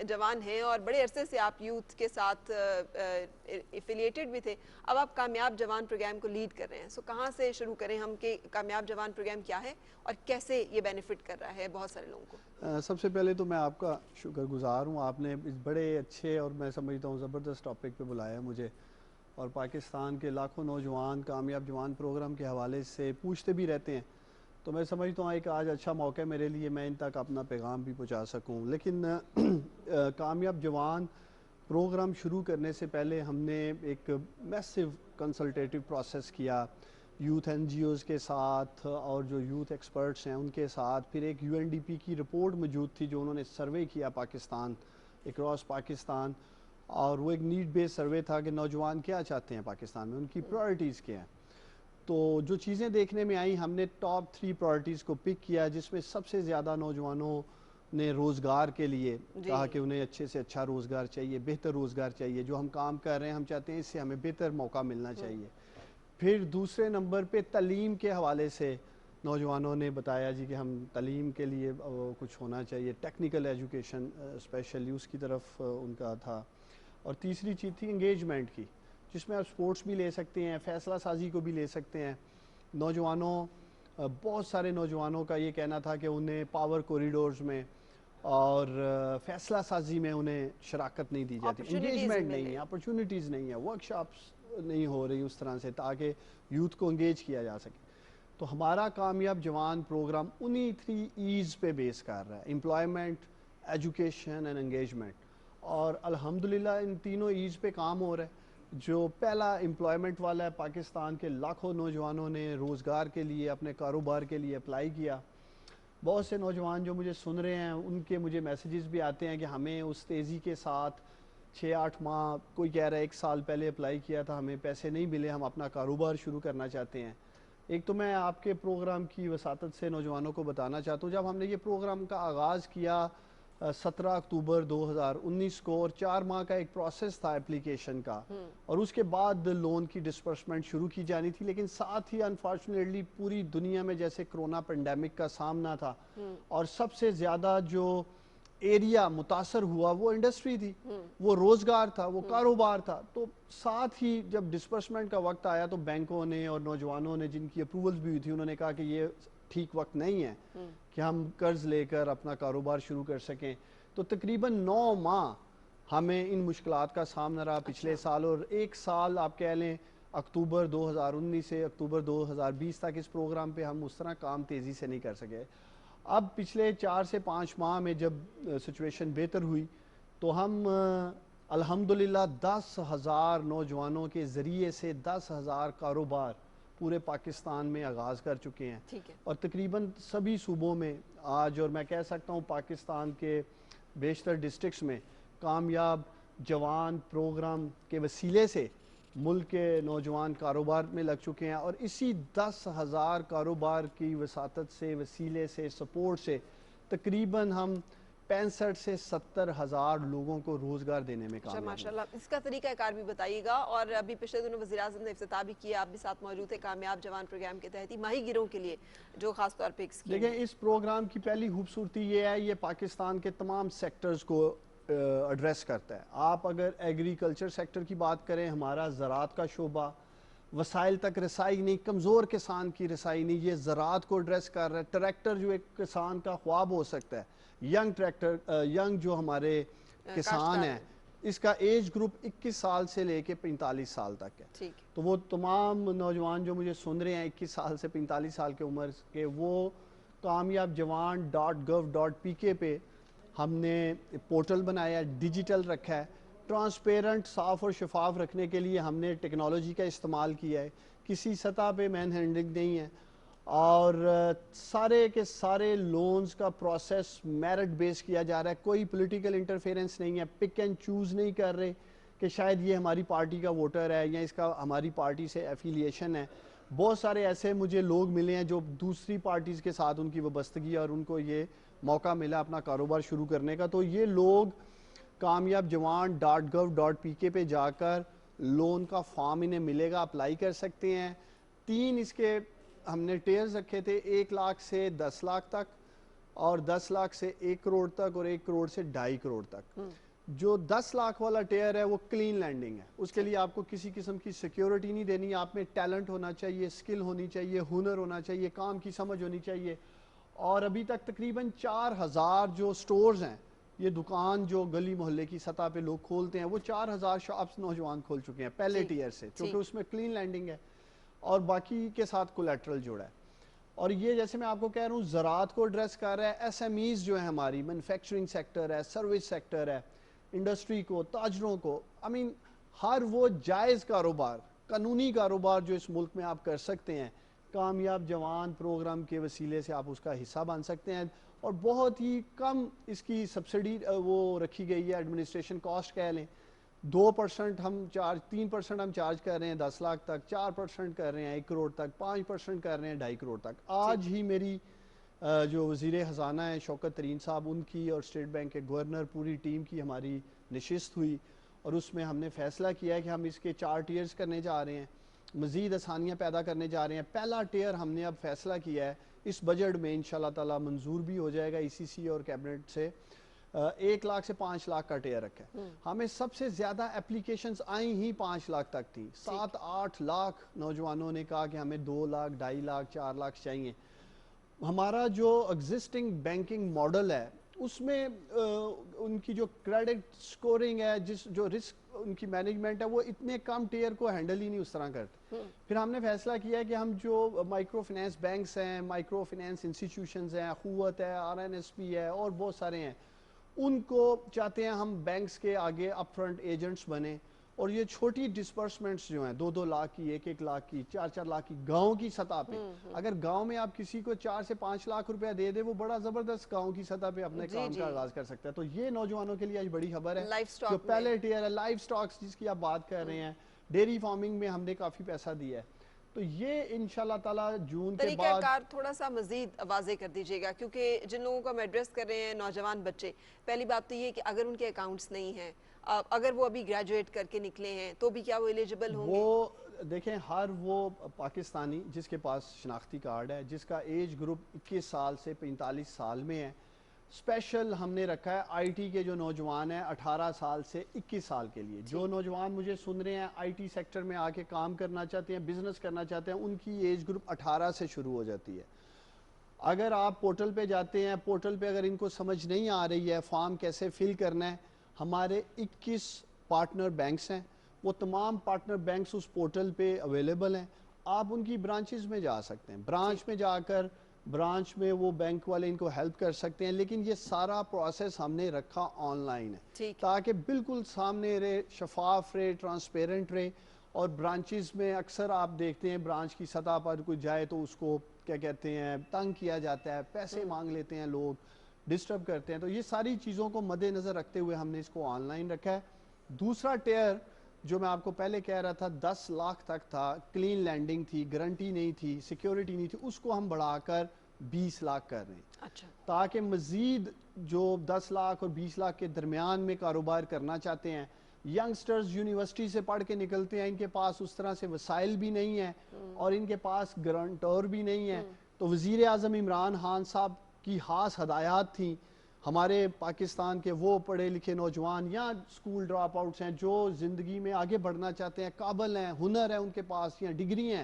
جوان ہیں اور بڑے عرصے سے آپ یوتھ کے ساتھ ایفیلیٹڈ بھی تھے، اب آپ کامیاب جوان پروگرام کو لیڈ کر رہے ہیں. سو کہاں سے شروع کریں ہم کہ کامیاب جوان پروگرام کیا ہے اور کیسے یہ بینیفٹ کر رہا ہے بہت سارے لوگوں کو؟ سب سے پہلے تو میں آپ کا شکر گزار ہوں، آپ نے اس بڑے اچھے اور میں سمجھتا ہوں زبردست ٹاپک پہ بلایا مجھے، اور پاکستان کے لاکھوں نوجوان کامیاب جوان پروگرام کے حوالے سے پوچھتے بھی رہتے ہیں، تو میں سمجھتا ہوں ایک آج اچھا موقع ہے میرے لیے میں ان تک اپنا پیغام بھی پہنچا سکوں. لیکن کامیاب جوان پروگرام شروع کرنے سے پہلے ہم نے ایک میسیو کنسلٹیٹیو پروسیس کیا یوتھ این جی اوز کے ساتھ اور جو یوتھ ایکسپرٹس ہیں ان کے ساتھ. پھر ایک UNDP کی رپورٹ موجود تھی جو انہوں نے سروے کیا پاکستان اکراس پاکستان، اور وہ ایک نیڈ بیس سروے تھا کہ نوجوان کیا چاہتے ہیں پاکستان میں، ان کی پرائرٹیز کیا ہیں. تو جو چیزیں دیکھنے میں آئیں، ہم نے ٹاپ 3 پرائرٹیز کو پک کیا، جس میں سب سے زیادہ نوجوانوں نے روزگار کے لیے کہا کہ انہیں اچھے سے اچھا روزگار چاہیے، بہتر روزگار چاہیے. جو ہم کام کر رہے ہیں ہم چاہتے ہیں اس سے ہمیں بہتر موقع ملنا چاہیے. پھر دوسرے نمبر پہ تعلیم کے حوالے سے نوجوانوں نے بتایا جی کہ ہم تعلیم کے لیے کچھ ہونا چاہیے، ٹیکنیکل ایجوکیشن اسپیشلی اس کی طرف ان کا تھا. اور تیسری چیز تھی انگیجمنٹ کی، جس میں آپ سپورٹس بھی لے سکتے ہیں، فیصلہ سازی کو بھی لے سکتے ہیں. نوجوانوں بہت سارے نوجوانوں کا یہ کہنا تھا کہ انہیں پاور کوریڈورز میں اور فیصلہ سازی میں انہیں شراکت نہیں دی جاتی، انگیجمنٹ نہیں ہے، اپرچونٹیز نہیں ہے، ورک شاپس نہیں ہو رہی اس طرح سے تاکہ یوتھ کو انگیج کیا جا سکے. تو ہمارا کامیاب جوان پروگرام انہی 3 ایز پہ بیس کر رہا ہے، امپلائمنٹ، ایجوکیشن اینڈ انگیجمنٹ. اور الحمدللہ ان تینوں ایز پہ کام ہو رہا ہے. جو پہلا امپلائمنٹ والا ہے، پاکستان کے لاکھوں نوجوانوں نے روزگار کے لیے اپنے کاروبار کے لیے اپلائی کیا. بہت سے نوجوان جو مجھے سن رہے ہیں ان کے مجھے میسیجز بھی آتے ہیں کہ ہمیں اس تیزی کے ساتھ 6-8 ماہ، کوئی کہہ رہا ہے 1 سال پہلے اپلائی کیا تھا، ہمیں پیسے نہیں ملے، ہم اپنا کاروبار شروع کرنا چاہتے ہیں. ایک تو میں آپ کے پروگرام کی وساطت سے نوجوانوں کو بتانا چاہتا ہوں، جب ہم نے یہ پروگرام کا آغاز کیا 17 اکتوبر 2019 کو، اور 4 ماہ کا ایک پروسیس تھا اپلیکیشن کا، اور اس کے بعد لون کی ڈسپرسمنٹ شروع کی جانی تھی. لیکن ساتھ ہی انفارچونیٹلی پوری دنیا میں جیسے کرونا پینڈیمک کا سامنا تھا، اور سب سے زیادہ جو ایریا متاثر ہوا وہ انڈسٹری تھی، وہ روزگار تھا، وہ کاروبار تھا. تو ساتھ ہی جب ڈسپرسمنٹ کا وقت آیا تو بینکوں نے اور نوجوانوں نے جن کی اپروولز بھی ہوئی تھی انہوں نے کہا کہ یہ ٹھیک وقت نہیں ہے کہ ہم قرض لے کر اپنا کاروبار شروع کر سکیں. تو تقریباً 9 ماہ ہمیں ان مشکلات کا سامنا رہا پچھلے سال، اور 1 سال آپ کہہ لیں اکتوبر 2019 سے اکتوبر 2020 تک اس پروگرام پہ ہم اس طرح کام تیزی سے نہیں کر سکے. اب پچھلے 4 سے 5 ماہ میں جب سچویشن بہتر ہوئی تو ہم الحمدللہ 10,000 نوجوانوں کے ذریعے سے 10,000 کاروبار پورے پاکستان میں آغاز کر چکے ہیں، اور تقریباً سبھی صوبوں میں آج، اور میں کہہ سکتا ہوں پاکستان کے بیشتر ڈسٹرکٹس میں کامیاب جوان پروگرام کے وسیلے سے ملک کے نوجوان کاروبار میں لگ چکے ہیں. اور اسی 10,000 کاروبار کی وساطت سے، وسیلے سے، سپورٹ سے تقریباً ہم 65 سے 70,000 لوگوں کو روزگار دینے میں کامیاب ہیں. ماشاءاللہ. اس کا طریقہ کار بھی بتائیے گا. اور ابھی پچھلے دنوں وزیراعظم نے افتتاح بھی کیا، آپ بھی ساتھ موجود تھے کامیاب جوان پروگرام کے تحت ماہی گیروں کے لیے جو خاص طور پہ ایک اسکیم. دیکھیں اس پروگرام کی پہلی خوبصورتی یہ ہے، یہ پاکستان کے تمام سیکٹرز کو ایڈریس کرتا ہے. آپ اگر ایگریکلچر سیکٹر کی بات کریں، ہمارا زراعت کا شعبہ، وسائل تک رسائی نہیں، کمزور کسان کی رسائی نہیں، یہ زراعت کو ایڈریس کر رہا ہے. ٹریکٹر جو ایک کسان کا خواب ہو سکتا ہے، ینگ ٹریکٹر، ینگ جو ہمارے کسان ہیں، اس کا ایج گروپ 21 سال سے لے کے 45 سال تک ہے. تو وہ تمام نوجوان جو مجھے سن رہے ہیں 21 سال سے 45 سال کی عمر کے، وہ کامیاب جوان .gov.pk پہ ہم نے پورٹل بنایا ہے، ڈیجیٹل رکھا ہے. ٹرانسپیرنٹ، صاف اور شفاف رکھنے کے لیے ہم نے ٹیکنالوجی کا استعمال کیا ہے. کسی سطح پہ مین ہینڈلنگ نہیں ہے، اور سارے کے سارے لونز کا پروسیس میرٹ بیس کیا جا رہا ہے. کوئی پولیٹیکل انٹرفیرنس نہیں ہے، پک اینڈ چوز نہیں کر رہے کہ شاید یہ ہماری پارٹی کا ووٹر ہے یا اس کا ہماری پارٹی سے ایفیلیشن ہے. بہت سارے ایسے مجھے لوگ ملے ہیں جو دوسری پارٹیز کے ساتھ ان کی وابستگی اور ان کو یہ موقع ملا اپنا کاروبار شروع کرنے کا. تو یہ لوگ کامیاب جوان .gov.pk پہ جا کر لون کا فارم انہیں ملے گا، اپلائی کر سکتے ہیں. 3 اس کے ہم نے ٹیئرز رکھے تھے، 1 لاکھ سے 10 لاکھ تک، اور 10 لاکھ سے 1 کروڑ تک، اور 1 کروڑ سے 2.5 کروڑ تک. جو 10 لاکھ والا ٹیئر ہے وہ کلین لینڈنگ ہے. اس کے لیے آپ کو کسی قسم کی سیکیورٹی نہیں دینی. آپ میں ٹیلنٹ ہونا چاہیے، سکل ہونی چاہیے، ہنر ہونا چاہیے، کام کی سمجھ ہونی چاہیے. اور ابھی تک تقریباً 4,000 جو سٹورز ہیں، یہ دکان جو گلی محلے کی سطح پہ لوگ کھولتے ہیں، وہ 4,000 شاپس نوجوان کھول چکے ہیں پہلے ٹیئر سے، چونکہ اس میں کلین لینڈنگ ہے اور باقی کے ساتھ کولیٹرل جوڑا ہے. اور یہ جیسے میں آپ کو کہہ رہا ہوں زراعت کو ایڈریس کر رہا ہے. ایس ایم ایز جو ہیں ہماری، مینوفیکچرنگ سیکٹر ہے، سروس سیکٹر ہے، انڈسٹری کو، تاجروں کو، ہر وہ جائز کاروبار، قانونی کاروبار جو اس ملک میں آپ کر سکتے ہیں، کامیاب جوان پروگرام کے وسیلے سے آپ اس کا حصہ بن سکتے ہیں. اور بہت ہی کم اس کی سبسڈی وہ رکھی گئی ہے، ایڈمنسٹریشن کاسٹ کہہ لیں. 2% ہم چارج 3% ہم چارج کر رہے ہیں 10 لاکھ تک, 4% کر رہے ہیں 1 کروڑ تک, 5% کر رہے ہیں 2.5 کروڑ تک. آج ہی میری جو وزیر خزانہ ہیں شوکت ترین صاحب, ان کی اور اسٹیٹ بینک کے گورنر پوری ٹیم کی ہماری نشست ہوئی اور اس میں ہم نے فیصلہ کیا کہ ہم اس کے 4 ٹیئرز کرنے جا رہے ہیں, مزید آسانیاں پیدا کرنے جا رہے ہیں. پہلا ٹیئر ہم نے اب فیصلہ کیا ہے اس بجٹ میں انشاءاللہ تعالی منظور بھی ہو جائے گا ECC اور کیبنٹ سے, 1 لاکھ سے 5 لاکھ کا ٹیئر رکھا ہے. ہمیں سب سے زیادہ اپلیکیشنز آئیں ہی 5 لاکھ تک تھی. 7-8 لاکھ نوجوانوں نے کہا کہ ہمیں 2 لاکھ 2.5 لاکھ 4 لاکھ چاہیے. ہمارا جو ایگزسٹنگ بینکنگ ماڈل ہے اس میں ان کی جو کریڈٹ سکورنگ ہے, جو رسک ان کی مینجمنٹ ہے, وہ اتنے کم ٹیئر کو ہینڈل ہی نہیں اس طرح کرتے. پھر ہم نے فیصلہ کیا ہے کہ ہم جو مائکرو فنانس بینکس ہیں, مائکرو فنانس انسٹیٹیوشنز ہیں, قوت ہے, RNSP ہے اور بہت سارے ہیں, ان کو چاہتے ہیں ہم بینکس کے آگے اپ فرنٹ ایجنٹس بنیں. اور یہ چھوٹی ڈسپرسمنٹس جو ہیں 2-2 لاکھ کی, 1-1 لاکھ کی, 4-4 لاکھ کی, گاؤں کی سطح پہ, اگر گاؤں میں آپ کسی کو 4 سے 5 لاکھ روپے دے دے, وہ بڑا زبردست گاؤں کی سطح پہ اپنے کام کا آغاز کر سکتا ہے. تو یہ نوجوانوں کے لیے آج بڑی خبر ہے. جو پہلے ٹیئر ہے لائف سٹاکس جس کی آپ بات کر رہے ہیں, ڈیری فارمنگ میں ہم نے کافی پیسہ دیا ہے. تو یہ انشاءاللہ تعالی جون کے بعد طریقہ کار تھوڑا سا مزید واضح کر دیجئے گا, کیونکہ جن لوگوں کو ہم ایڈریس کر رہے ہیں نوجوان بچے, پہلی بات تو یہ کہ اگر ان کے اکاؤنٹس نہیں ہیں, اگر وہ ابھی گریجویٹ کر کے نکلے ہیں تو بھی کیا وہ ایلیجبل ہوں گے؟ وہ دیکھیں, ہر وہ پاکستانی جس کے پاس شناختی کارڈ ہے, جس کا ایج گروپ 21 سال سے 45 سال میں ہے, اسپیشل ہم نے رکھا ہے IT کے جو نوجوان ہیں 18 سال سے 21 سال کے لیے. جو نوجوان مجھے سن رہے ہیں IT سیکٹر میں آ کے کام کرنا چاہتے ہیں, بزنس کرنا چاہتے ہیں, ان کی ایج گروپ 18 سے شروع ہو جاتی ہے. اگر آپ پورٹل پہ جاتے ہیں, پورٹل پہ اگر ان کو سمجھ نہیں آ رہی ہے فارم کیسے فل کرنا ہے, ہمارے 21 پارٹنر بینکس ہیں, وہ تمام پارٹنر بینکس اس پورٹل پہ اویلیبل ہیں. آپ ان کی برانچز میں جا سکتے ہیں, برانچ میں جا کر برانچ میں وہ بینک والے ان کو ہیلپ کر سکتے ہیں. لیکن یہ سارا پروسیس ہم نے رکھا آن لائن ہے تاکہ بالکل سامنے رہے, شفاف رہے, ٹرانسپیرنٹ رہے. اور برانچز میں اکثر آپ دیکھتے ہیں برانچ کی سطح پر کوئی جائے تو اس کو کیا کہتے ہیں تنگ کیا جاتا ہے, پیسے مانگ لیتے ہیں لوگ, ڈسٹرب کرتے ہیں. تو یہ ساری چیزوں کو مد نظر رکھتے ہوئے ہم نے اس کو آن لائن رکھا ہے. دوسرا ٹیئر جو میں آپ کو پہلے کہہ رہا تھا 10 لاکھ تک تھا, کلین لینڈنگ تھی, گارنٹی نہیں تھی, سیکیورٹی نہیں تھی, اس کو ہم بڑھا کر 20 لاکھ کر رہے ہیں. تاکہ مزید جو 10 لاکھ اور 20 لاکھ کے درمیان میں کاروبار کرنا چاہتے ہیں, ینگسٹرز یونیورسٹی سے پڑھ کے نکلتے ہیں, ان کے پاس اس طرح سے وسائل بھی نہیں ہیں اور ان کے پاس گرانٹور بھی نہیں ہے. تو وزیر اعظم عمران خان صاحب کی خاص ہدایات تھیں ہمارے پاکستان کے وہ پڑھے لکھے نوجوان یا اسکول ڈراپ آؤٹس ہیں جو زندگی میں آگے بڑھنا چاہتے ہیں, قابل ہیں, ہنر ہے ان کے پاس یا ڈگری ہیں,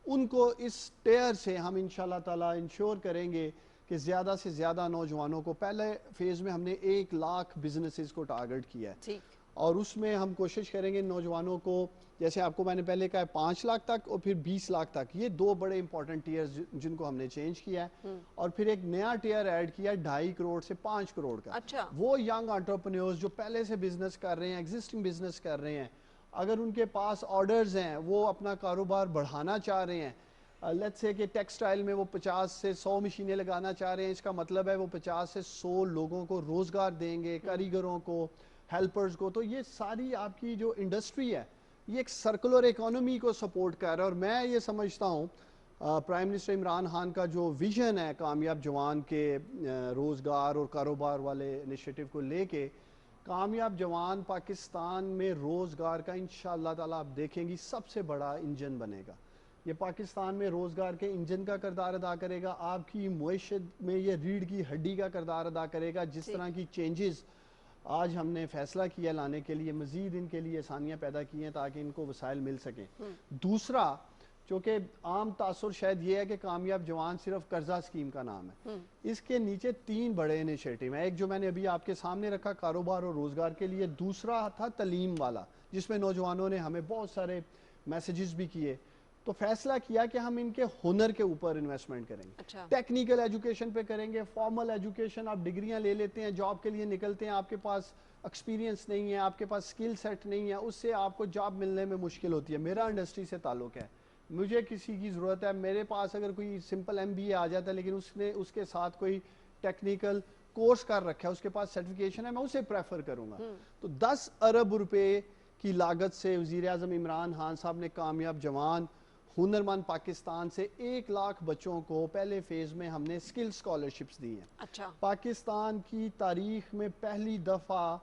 ان کو اس ٹیئر سے ہم انشاءاللہ تعالی انشور کریں گے کہ زیادہ سے زیادہ نوجوانوں کو. پہلے فیز میں ہم نے 1 لاکھ بزنسز کو ٹارگٹ کیا ہے اور اس میں ہم کوشش کریں گے نوجوانوں کو, جیسے آپ کو میں نے پہلے کہا 5 لاکھ تک اور پھر 20 لاکھ تک. یہ 2 بڑے امپورٹنٹ ٹیئرز جن کو ہم نے چینج کیا ہے. اور پھر ایک نیا ٹیئر ایڈ کیا ہے 2.5 کروڑ سے 5 کروڑ کا. وہ ینگ انٹرپرینیورز جو پہلے سے بزنس کر رہے ہیں, ایگزسٹنگ بزنس کر رہے ہیں, اگر ان کے پاس آرڈرز ہیں, وہ اپنا کاروبار بڑھانا چاہ رہے ہیں, لیٹس سے کہ ٹیکسٹائل میں وہ 50 سے 100 مشینیں لگانا چاہ رہے ہیں, اس کا مطلب ہے وہ 50 سے 100 لوگوں کو روزگار دیں گے, کاریگروں کو, ہیلپرز کو. تو یہ ساری آپ کی جو انڈسٹری ہے یہ ایک سرکولر اکانومی کو سپورٹ کر رہا ہے. اور میں یہ سمجھتا ہوں پرائم منسٹر عمران خان کا جو ویژن ہے کامیاب جوان کے روزگار اور کاروبار والے انیشیٹو کو لے کے, کامیاب جوان پاکستان میں روزگار کا انشاءاللہ تعالی آپ دیکھیں گی سب سے بڑا انجن بنے گا. یہ پاکستان میں روزگار کے انجن کا کردار ادا کرے گا, آپ کی معیشت میں یہ ریڑھ کی ہڈی کا کردار ادا کرے گا. جس طرح کی چینجز آج ہم نے فیصلہ کیا لانے کے لیے, مزید ان کے لیے آسانیاں پیدا کی ہیں تاکہ ان کو وسائل مل سکیں. دوسرا, چونکہ عام تاثر شاید یہ ہے کہ کامیاب جوان صرف قرضہ اسکیم کا نام ہے, اس کے نیچے 3 بڑے انیشیٹو ہیں. ایک جو میں نے ابھی آپ کے سامنے رکھا کاروبار اور روزگار کے لیے, دوسرا تھا تعلیم والا جس میں نوجوانوں نے ہمیں بہت سارے میسیجز بھی کیے. تو فیصلہ کیا کہ ہم ان کے ہنر کے اوپر انویسٹمنٹ کریں گے, ٹیکنیکل ایجوکیشن پہ کریں گے. فارمل ایجوکیشن, آپ ڈگریاں لے لیتے ہیں, جاب کے لیے نکلتے ہیں, آپ کے پاس ایکسپیرینس نہیں ہے, آپ کے پاس سکل سیٹ نہیں ہے, اس سے آپ کو جاب ملنے میں مشکل ہوتی ہے. میرا انڈسٹری سے تعلق ہے, مجھے کسی کی ضرورت ہے, میرے پاس اگر کوئی سمپل MBA آ جاتا ہے لیکن اس نے اس کے ساتھ کوئی ٹیکنیکل کورس کر رکھا ہے, اس کے پاس سرٹیفکیشن ہے, میں اسے پریفر کروں گا. تو 10 ارب روپے کی لاگت سے وزیر اعظم عمران خان صاحب نے کامیاب جوان ہنرمند پاکستان سے 1 لاکھ بچوں کو پہلے فیز میں ہم نے اسکل اسکالرشپس دی ہیں. اچھا. پاکستان کی تاریخ میں پہلی دفعہ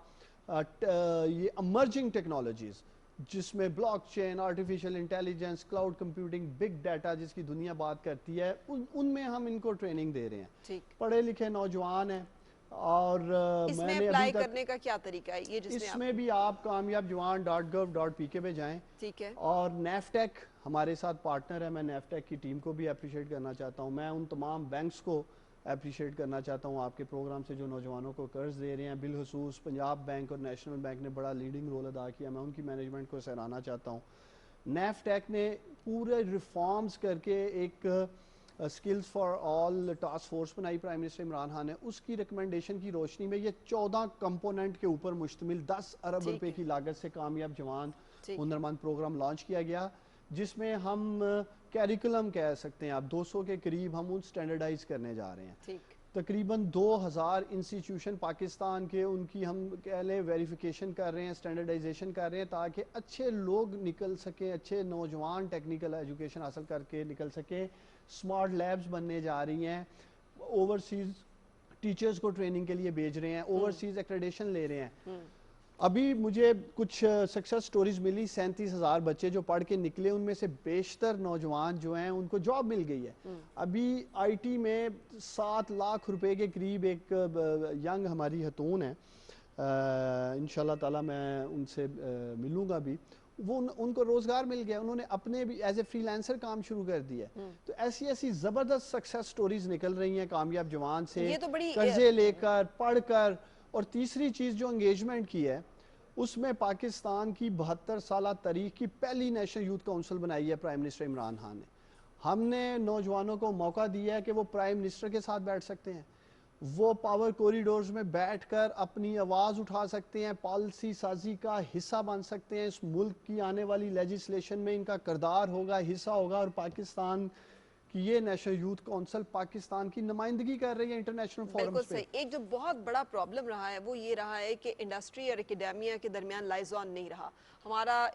یہ امرجنگ ٹیکنالوجیز جس میں blockchain, artificial intelligence, cloud computing, big data جس کی دنیا بات کرتی ہے، ان میں ہم ان کو ٹریننگ دے رہے ہیں. پڑھے لکھے نوجوان ہیں اور اس میں اپلائی کرنے کا کیا طریقہ ہے؟ یہ اس میں بھی آپ kamiabjawan.gov.pk پہ جائیں. ٹھیک ہے. اور نیفٹیک ہمارے ساتھ پارٹنر ہے. میں نیفٹیک کی ٹیم کو بھی اپریشیٹ کرنا چاہتا ہوں. میں ان تمام بینکس کو اپریشیٹ کرنا چاہتا ہوں آپ کے پروگرام سے جو نوجوانوں کو قرض دے رہے ہیں. بالخصوص پنجاب بینک اور نیشنل بینک نے بڑا لیڈنگ رول ادا کیا. میں ان کی مینجمنٹ کو سراہنا چاہتا ہوں. نیفٹیک نے پورے ریفارمز کر کے ایک skills for all task force بنائی پرائم منسٹر عمران خان نے. اس کی ریکمنڈیشن کی روشنی میں یہ 14 کمپوننٹ کے اوپر مشتمل 10 ارب روپے کی لاگت سے کامیاب جوان ہنرمند پروگرام لانچ کیا گیا، جس میں ہم کیریکولم کہہ سکتے ہیں آپ 200 کے قریب ہم ان سٹینڈرڈائز کرنے جا رہے ہیں. تقریباً 2000 انسٹیٹیوشن پاکستان کے ان کی ہم کہہ لیں ویریفیکیشن کر رہے ہیں، سٹینڈرڈائزیشن کر رہے ہیں تاکہ اچھے لوگ نکل سکیں، اچھے نوجوان ٹیکنیکل ایجوکیشن حاصل کر کے نکل سکیں. سمارٹ لیبز بننے جا رہی ہیں. اوورسیز ٹیچرز کو ٹریننگ کے لیے بھیج رہے ہیں. اوورسیز ایکریڈیشن لے رہے ہیں. ابھی مجھے کچھ سکسیس سٹوریز ملی. 37,000 بچے جو پڑھ کے نکلے ان میں سے بیشتر نوجوان جو ہیں ان کو جاب مل گئی ہے. ابھی آئی ٹی میں 7 لاکھ روپے کے قریب ایک ینگ ہماری خاتون ہے، انشاءاللہ تعالی میں ان سے ملوں گا بھی. وہ ان کو روزگار مل گیا. انہوں نے اپنے بھی ایز اے فری لینسر کام شروع کر دیا. تو ایسی زبردست سکسیس سٹوریز نکل رہی ہیں کامیاب جوان سے قرضے لے کر پڑھ کر. اور تیسری چیز جو انگیجمنٹ کی ہے اس میں پاکستان کی 72 سالہ تاریخ کی پہلی نیشنل یوتھ کونسل بنائی ہے پرائم منسٹر عمران خان نے. ہم نے نوجوانوں کو موقع دیا ہے کہ وہ پرائم منسٹر کے ساتھ بیٹھ سکتے ہیں، وہ پاور کوریڈورز میں بیٹھ کر اپنی آواز اٹھا سکتے ہیں، پالیسی سازی کا حصہ بن سکتے ہیں. اس ملک کی آنے والی لیجسلیشن میں ان کا کردار ہوگا، حصہ ہوگا. اور پاکستان کہ یہ نیشنل یوتھ کونسل پاکستان کی نمائندگی کر رہی ہے انٹرنیشنل فورمز پہ. ایک جو بہت بڑا پرابلم رہا ہے وہ یہ رہا ہے کہ انڈسٹری اور اکیڈیمیا کے درمیان لائزون نہیں رہا. ہمارا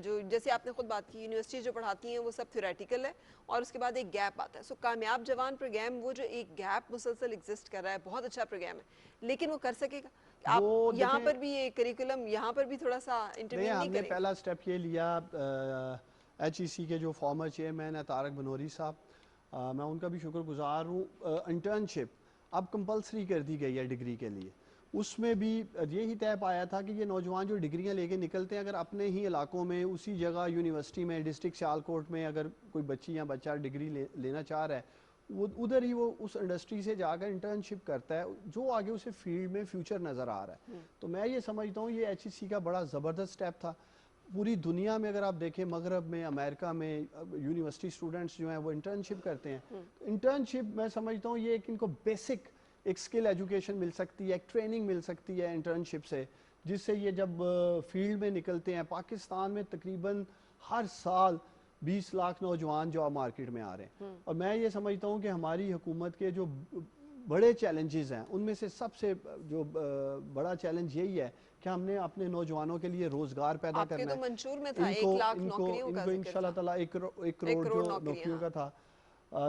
جو جیسے آپ نے خود بات کی یونیورسٹی جو پڑھاتی ہیں وہ سب تھیوریٹیکل ہے اور اس کے بعد ایک گیپ آتا ہے. سو کامیاب جوان پروگرام وہ جو ایک گیپ مسلسل ایگزسٹ کر رہا ہے بہت اچھا پروگرام ہے، لیکن وہ کر سکے گا؟ آپ یہاں پر بھی یہ کریکولم یہاں پر بھی تھوڑا سا انٹروین نہیں کریں؟ ہم نے پہلا سٹیپ یہ لیا. ایچ ای سی کے جو فارمر چیئرمین ہے طارق بنوری صاحب، میں ان کا بھی شکر گزار ہوں. انٹرنشپ اب کمپلسری کر دی گئی ہے ڈگری کے لیے. اس میں بھی یہی طے پایا تھا کہ یہ نوجوان جو ڈگریاں لے کے نکلتے ہیں اگر اپنے ہی علاقوں میں اسی جگہ یونیورسٹی میں ڈسٹرکٹ سیالکوٹ میں اگر کوئی بچی یا بچہ ڈگری لینا چاہ رہا ہے وہ ادھر ہی وہ اس انڈسٹری سے جا کر انٹرنشپ کرتا ہے جو آگے اسے فیلڈ میں فیوچر نظر آ رہا ہے. تو میں یہ سمجھتا ہوں یہ ایچ ای سی کا بڑا زبردست سٹیپ تھا. پوری دنیا میں اگر آپ دیکھیں مغرب میں امریکہ میں یونیورسٹی اسٹوڈنٹس جو ہیں وہ انٹرنشپ کرتے ہیں. انٹرنشپ میں سمجھتا ہوں یہ ایک ان کو بیسک ایک اسکل ایجوکیشن مل سکتی ہے، ایک ٹریننگ مل سکتی ہے انٹرنشپ سے، جس سے یہ جب فیلڈ میں نکلتے ہیں. پاکستان میں تقریباً ہر سال 20 لاکھ نوجوان جاب مارکیٹ میں آ رہے ہیں. اور میں یہ سمجھتا ہوں کہ ہماری حکومت کے جو بڑے چیلنجز ہیں ان میں سے سب سے جو بڑا چیلنج یہی ہے کہ ہم نے اپنے نوجوانوں کے لیے روزگار پیدا کرنا ہے. آپ کے تو منشور میں تھا 1 لاکھ نوکریوں کا ذکر تھا. انشاءاللہ تعالیٰ 1 کروڑ جو نوکریوں کا تھا.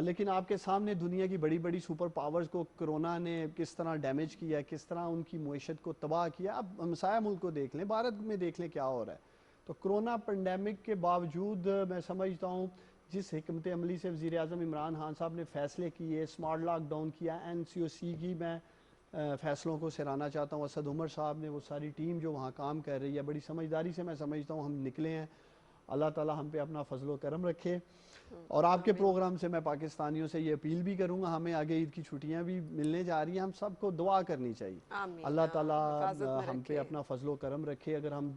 لیکن آپ کے سامنے دنیا کی بڑی بڑی سپر پاورز کو کرونا نے کس طرح ڈیمیج کیا، کس طرح ان کی معیشت کو تباہ کیا. اب ہمسایہ ملک کو دیکھ لیں، بھارت میں دیکھ لیں کیا ہو رہا ہے. تو کرونا پینڈیمک کے باوجود میں سمجھتا ہوں جس حکمت عملی سے وزیر اعظم عمران خان صاحب نے فیصلے کیے، اسمارٹ لاک ڈاؤن کیا، این سی او سی کی میں فیصلوں کو سراہنا چاہتا ہوں. اسد عمر صاحب نے وہ ساری ٹیم جو وہاں کام کر رہی ہے بڑی سمجھداری سے میں سمجھتا ہوں ہم نکلے ہیں. اللہ تعالیٰ ہم پہ اپنا فضل و کرم رکھے. اور آپ کے پروگرام سے میں پاکستانیوں سے یہ اپیل بھی کروں گا، ہمیں آگے عید کی چھٹیاں بھی ملنے جا رہی ہیں، ہم سب کو دعا کرنی چاہیے. اللہ تعالیٰ ہم پہ اپنا فضل و کرم رکھے. اگر ہم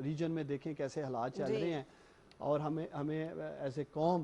ریجن میں دیکھیں کیسے حالات چل رہے ہیں اور ہمیں ایز اے قوم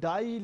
2.5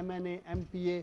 MNA MPA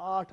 8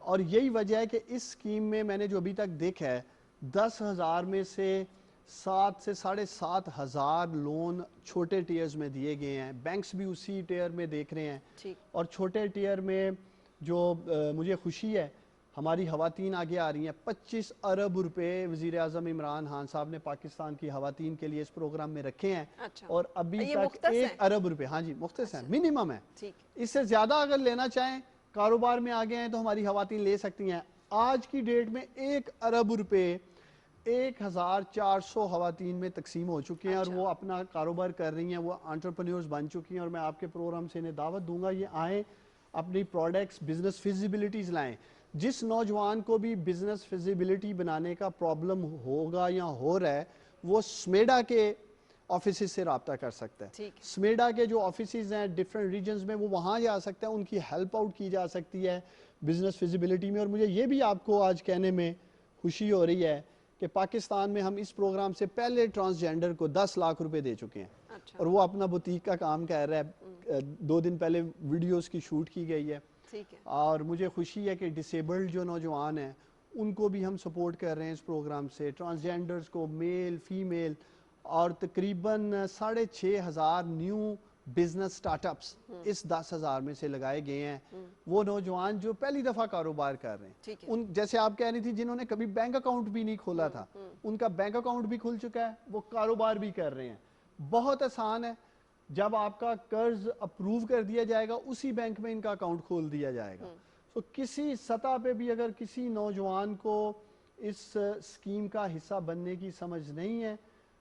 اور یہی وجہ ہے کہ اس اسکیم میں میں نے جو ابھی تک دیکھا ہے 10,000 میں سے 7 سے 7,500 لون چھوٹے ٹیئرز میں دیے گئے ہیں. بینکس بھی اسی ٹیئر میں دیکھ رہے ہیں, اور چھوٹے ٹیئر میں جو مجھے خوشی ہے ہماری خواتین آگے آ رہی ہیں. 25 ارب روپے وزیر اعظم عمران خان صاحب نے پاکستان کی خواتین کے لیے اس پروگرام میں رکھے ہیں, اور ابھی تک 1 ارب روپے, ہاں جی مختص ہیں, منیمم ہے. اس سے زیادہ اگر لینا چاہیں کاروبار میں آگے ہیں تو ہماری خواتین لے سکتی ہیں. آج کی ڈیٹ میں 1 ارب روپے 1,400 خواتین میں تقسیم ہو چکے ہیں, اور وہ اپنا کاروبار کر رہی ہیں, وہ انٹرپرینیورز بن چکی ہیں. اور میں آپ کے پروگرام سے انہیں دعوت دوں گا, یہ آئیں اپنی پروڈکٹس بزنس فیزیبلٹیز لائیں. جس نوجوان کو بھی بزنس فیزیبلٹی بنانے کا پرابلم ہوگا یا ہو رہا ہے, وہ سمیڈا کے آفیسز سے رابطہ کر سکتا ہے. سمیڈا کے جو آفیسز ہیں ڈفرینٹ ریجنز میں, وہ وہاں جا سکتا ہے, ان کی ہیلپ آؤٹ کی جا سکتی ہے بزنس فیزیبلٹی میں. اور مجھے یہ بھی آپ کو آج کہنے میں خوشی ہو رہی ہے کہ پاکستان میں ہم اس پروگرام سے پہلے ٹرانسجینڈر کو 10 لاکھ روپے دے چکے ہیں, اور وہ اپنا بوتیک کا کام کر رہا ہے. 2 دن پہلے ویڈیوز کی شوٹ کی گئی ہے. اور مجھے خوشی ہے کہ ڈسیبلڈ جو نوجوان ہیں ان کو بھی ہم سپورٹ کر رہے ہیں اس پروگرام سے, ٹرانسجینڈرز کو, میل فیمیل, اور تقریباً 6,500 نیو بزنس سٹارٹ اپس اس 10,000 میں سے لگائے گئے ہیں. وہ نوجوان جو پہلی دفعہ کاروبار کر رہے ہیں, ان جیسے آپ کہہ رہی تھی جنہوں نے کبھی بینک اکاؤنٹ بھی نہیں کھولا تھا, ان کا بینک اکاؤنٹ بھی کھل چکا ہے, وہ کاروبار بھی کر رہے ہیں. بہت آسان ہے, جب آپ کا قرض اپروو کر دیا جائے گا اسی بینک میں ان کا اکاؤنٹ کھول دیا جائے گا. تو کسی سطح پہ بھی اگر کسی نوجوان کو اس اسکیم کا حصہ بننے کی سمجھ نہیں ہے,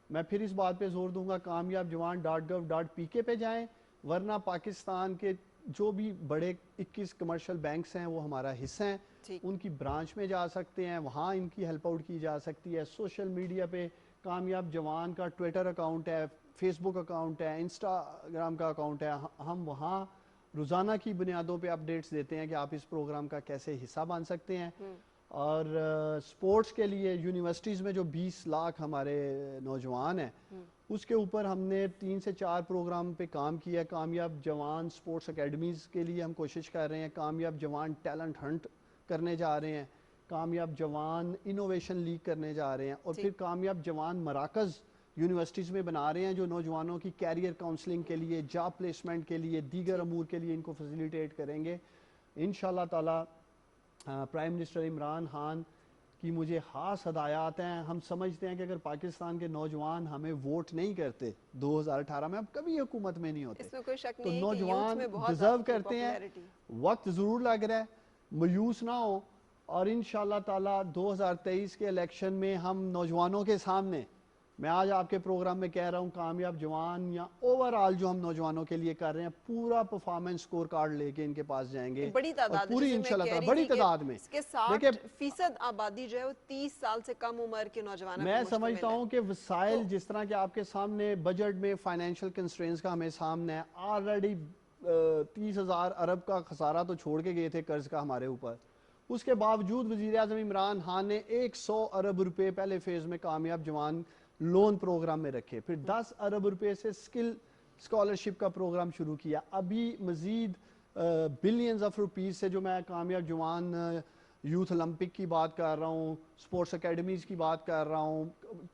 میں پھر اس بات پہ زور دوں گا kamiabjawan.gov.pk پہ جائیں, ورنہ پاکستان کے جو بھی بڑے 21 کمرشل بینکس ہیں وہ ہمارا حصہ ہیں, ان کی برانچ میں جا سکتے ہیں, وہاں ان کی ہیلپ آؤٹ کی جا سکتی ہے. سوشل میڈیا پہ کامیاب جوان کا ٹویٹر اکاؤنٹ ہے, فیس بک اکاؤنٹ ہے, انسٹاگرام کا اکاؤنٹ ہے, ہم وہاں روزانہ کی بنیادوں پہ اپڈیٹس دیتے ہیں کہ آپ اس پروگرام کا کیسے حصہ بن سکتے ہیں. اور سپورٹس کے لیے یونیورسٹیز میں جو 20 لاکھ ہمارے نوجوان ہیں, اس کے اوپر ہم نے 3 سے 4 پروگرام پہ کام کیا. کامیاب جوان سپورٹس اکیڈمیز کے لیے ہم کوشش کر رہے ہیں, کامیاب جوان ٹیلنٹ ہنٹ کرنے جا رہے ہیں, کامیاب جوان انوویشن لیگ کرنے جا رہے ہیں, اور پھر کامیاب جوان مراکز یونیورسٹیز میں بنا رہے ہیں جو نوجوانوں کی کیریئر کاؤنسلنگ کے لیے, جاب پلیسمنٹ کے لیے, دیگر امور کے لیے ان کو فیسیلیٹیٹ کریں گے انشاءاللہ تعالی. پرائم منسٹر عمران خان کی مجھے خاص ہدایات ہیں. ہم سمجھتے ہیں کہ اگر پاکستان کے نوجوان ہمیں ووٹ نہیں کرتے 2018 میں, اب کبھی حکومت میں نہیں ہوتے, تو نوجوان ڈیزرو کرتے ہیں. وقت ضرور لگ رہا ہے, مایوس نہ ہو, اور انشاءاللہ تعالی 2023 کے الیکشن میں ہم نوجوانوں کے سامنے, میں آج آپ کے پروگرام میں کہہ رہا ہوں, کامیاب جوان یا اوورآل جو ہم نوجوانوں کے لیے کر رہے ہیں, پورا پرفارمنس سکور کارڈ لے کے ان کے پاس جائیں گے. بڑی تعداد, پوری انشاءاللہ تعالی بڑی تعداد میں, اس کے 60% آبادی جو ہے وہ 30 سال سے کم عمر کے نوجوانوں میں سمجھتا ہوں کہ وسائل جس طرح کہ آپ کے سامنے بجٹ میں فائنینشیل کنسٹرینز کا ہمیں سامنے ہے, آلریڈی 30,000 ارب کا خسارہ تو چھوڑ کے گئے تھے قرض کا ہمارے اوپر, اس کے باوجود وزیر اعظم عمران خان نے 100 ارب روپے پہلے فیز میں کامیاب جوان لون پروگرام میں رکھے, پھر 10 ارب روپے سے سکل اسکالرشپ کا پروگرام شروع کیا, ابھی مزید بلینز آف روپیز سے جو میں کامیاب جوان یوتھ اولمپک کی بات کر رہا ہوں, سپورٹس اکیڈمیز کی بات کر رہا ہوں,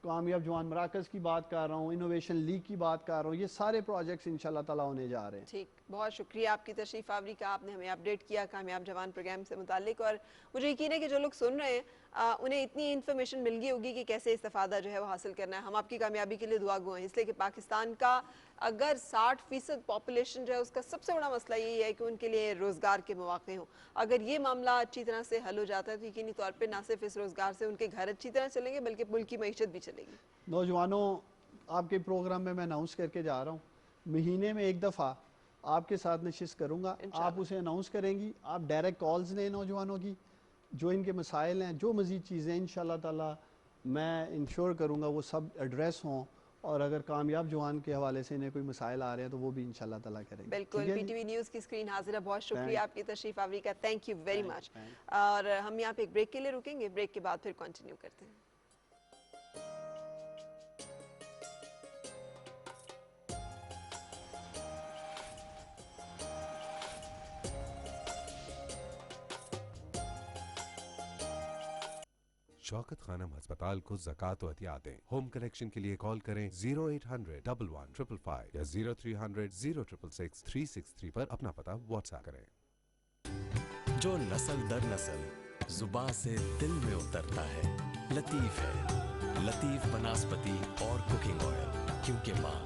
کامیاب جوان مراکز کی بات کر رہا ہوں, انوویشن لیگ کی بات کر رہا ہوں, یہ سارے پروجیکٹس انشاءاللہ تعالیٰ ہونے جا رہے ہیں. ٹھیک, بہت شکریہ آپ کی تشریف آوری کا, آپ نے ہمیں اپڈیٹ کیا کامیاب جوان پروگرام سے متعلق. اور مجھے یقین ہے کہ جو لوگ سن رہے ہیں انہیں اتنی انفارمیشن مل گئی ہوگی کہ کیسے استفادہ جو ہے وہ حاصل کرنا ہے. ہم آپ کی کامیابی کے لیے دعا گو ہیں, اس لیے کہ پاکستان کا اگر 60% پاپولیشن جو ہے اس کا سب سے بڑا مسئلہ یہی ہے کہ ان کے لیے روزگار کے مواقع ہوں. اگر یہ معاملہ اچھی طرح سے حل ہو جاتا ہے تو یقینی طور پہ نہ صرف اس روزگار سے ان کے گھر اچھی طرح چلیں گے بلکہ ملک کی معیشت بھی چلے گی. نوجوانوں, آپ کے پروگرام میں اناؤنس کر کے جا رہا ہوں, مہینے میں ایک دفعہ آپ کے ساتھ نشست کروں گا, آپ اسے اناؤنس کریں گی, آپ ڈائریکٹ کالز لیں نوجوانوں کی, جو ان کے مسائل ہیں, جو مزید چیزیں انشاءاللہ تعالی میں انشور کروں گا وہ سب ایڈریس ہوں, اور اگر کامیاب جوان کے حوالے سے انہیں کوئی مسائل آ رہے ہیں تو وہ بھی انشاءاللہ تعالی کریں گے. بالکل, پی ٹی وی نیوز کی اسکرین حاضر ہے. بہت شکریہ آپ کی تشریف آوری کا, تھینک یو ویری مچ. اور ہم یہاں پہ ایک بریک کے لیے رکیں گے, بریک کے بعد پھر کنٹینیو کرتے ہیں. شوکت خانم ہسپتال کو زکوٰۃ و عطیہ دیں۔ ہوم کلیکشن کے لیے کال کریں 0800 11 555 یا 0300 0666 363 پر اپنا پتہ واٹس ایپ کریں۔ جو نسل در نسل زباں سے دل میں اترتا ہے، لطیف ہے، لطیف بناسپتی اور کوکنگ آئل، کیونکہ ماں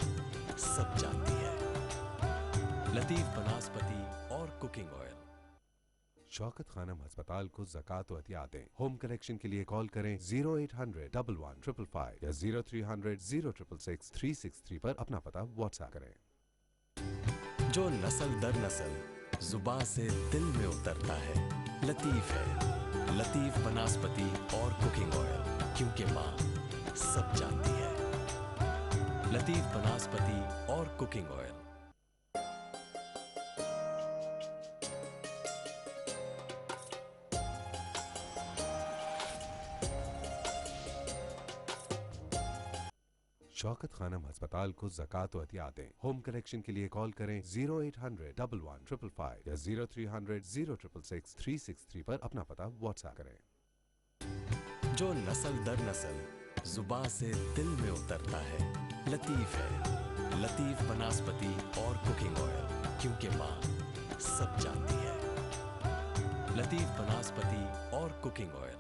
سب جانتی ہے۔ لطیف بناسپتی اور کوکنگ آئل۔ شوکت خانم ہسپتال کو زکوٰۃ و عطیہ دیں۔ ہوم کلیکشن کے لیے کال کریں 0800 11 555 یا 0300 0666 363 پر اپنا پتہ واٹس ایپ کریں۔ جو نسل در نسل زباں سے دل میں اترتا ہے، لطیف ہے، لطیف بناسپتی اور کوکنگ آئل، کیونکہ ماں سب جانتی ہے۔ لطیف بناسپتی اور کوکنگ آئل۔ شوکت خانم ہسپتال کو زکوٰۃ و عطیہ دیں۔ ہوم کلیکشن کے لیے کال کریں 0800 11 555 یا 0300 0666 363 پر اپنا پتہ واٹس ایپ کریں۔ جو نسل در نسل زباں سے دل میں اترتا ہے، لطیف ہے، لطیف بناسپتی اور کوکنگ آئل، کیونکہ ماں سب جانتی ہے۔ لطیف بناسپتی اور cooking oil.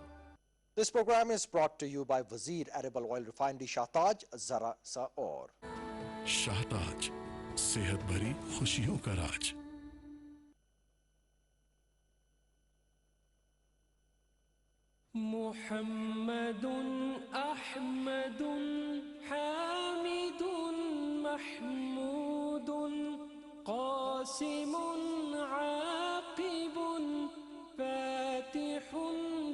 This program is brought to you by Wazir Edible Oil Refinery Shahtaj, ذرا سا اور۔ شاہتاج، صحت بھری خوشیوں کا راج۔ محمد احمد حامد محمود قاسم عاقب فاتح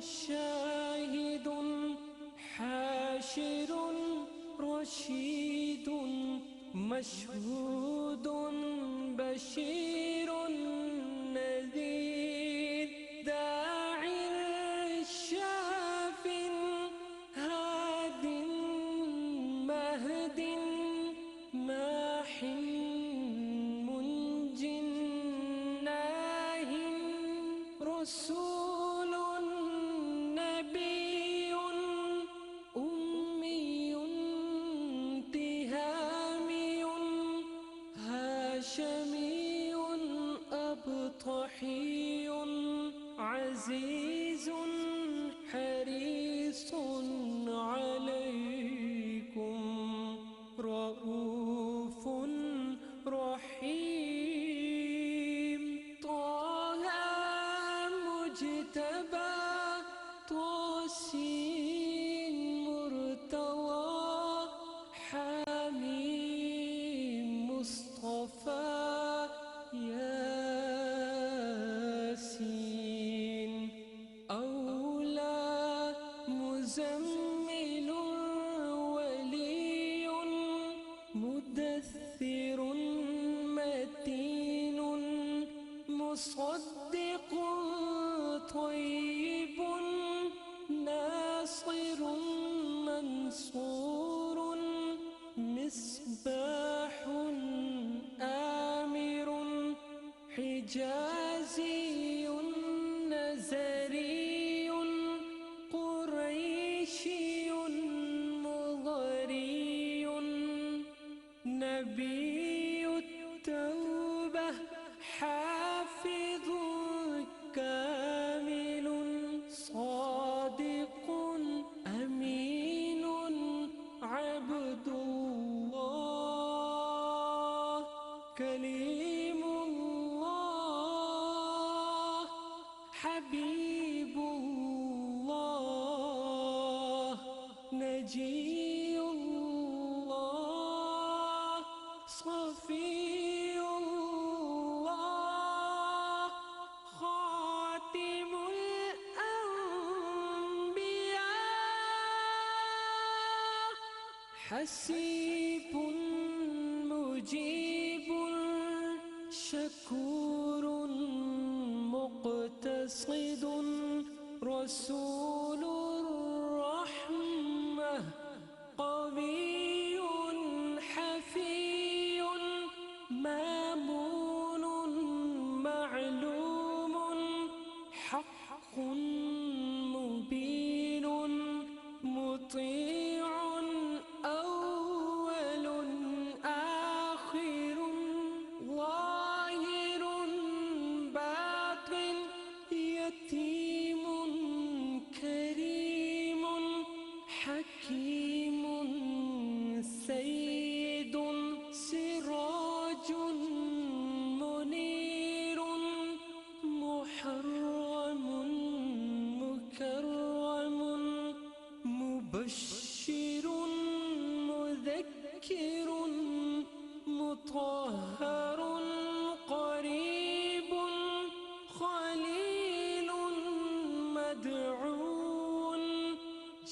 شاهد حاشر رشيد مشهود بشير نذير داع شاف هاد مهد ماح منج ناه رسول نبي أمي تهامي هاشمي أبطحي عزيز حريص عليكم رؤوف رحيم طه مجتبى طاسين مرتضى حميم مصطفى ياسين أولى مزمل ولي مدثر متين مصدق طيب ناصر منصور مصباح آمر حجازي نزري قريشي مضري نبي التوبة حافظ كامل صادق أمين عبد الله كليم الله حبيب الله نجي الله صفي الله خاتم الأنبياء حسيب مجيب شكور مقتصد رسول الرحمة قوي حفي مامون معلوم حق مبين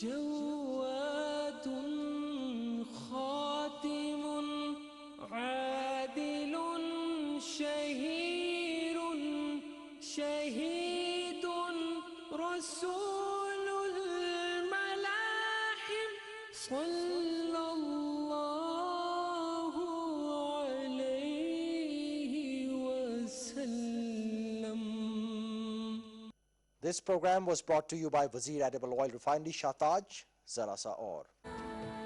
جواد خاتم عادل شهير شهيد رسول الملاحم صلى الله عليه وسلم. This program was brought to you by Wazir Edible Oil Refinery, Shahtaj, Zara Sa Aur.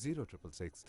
0666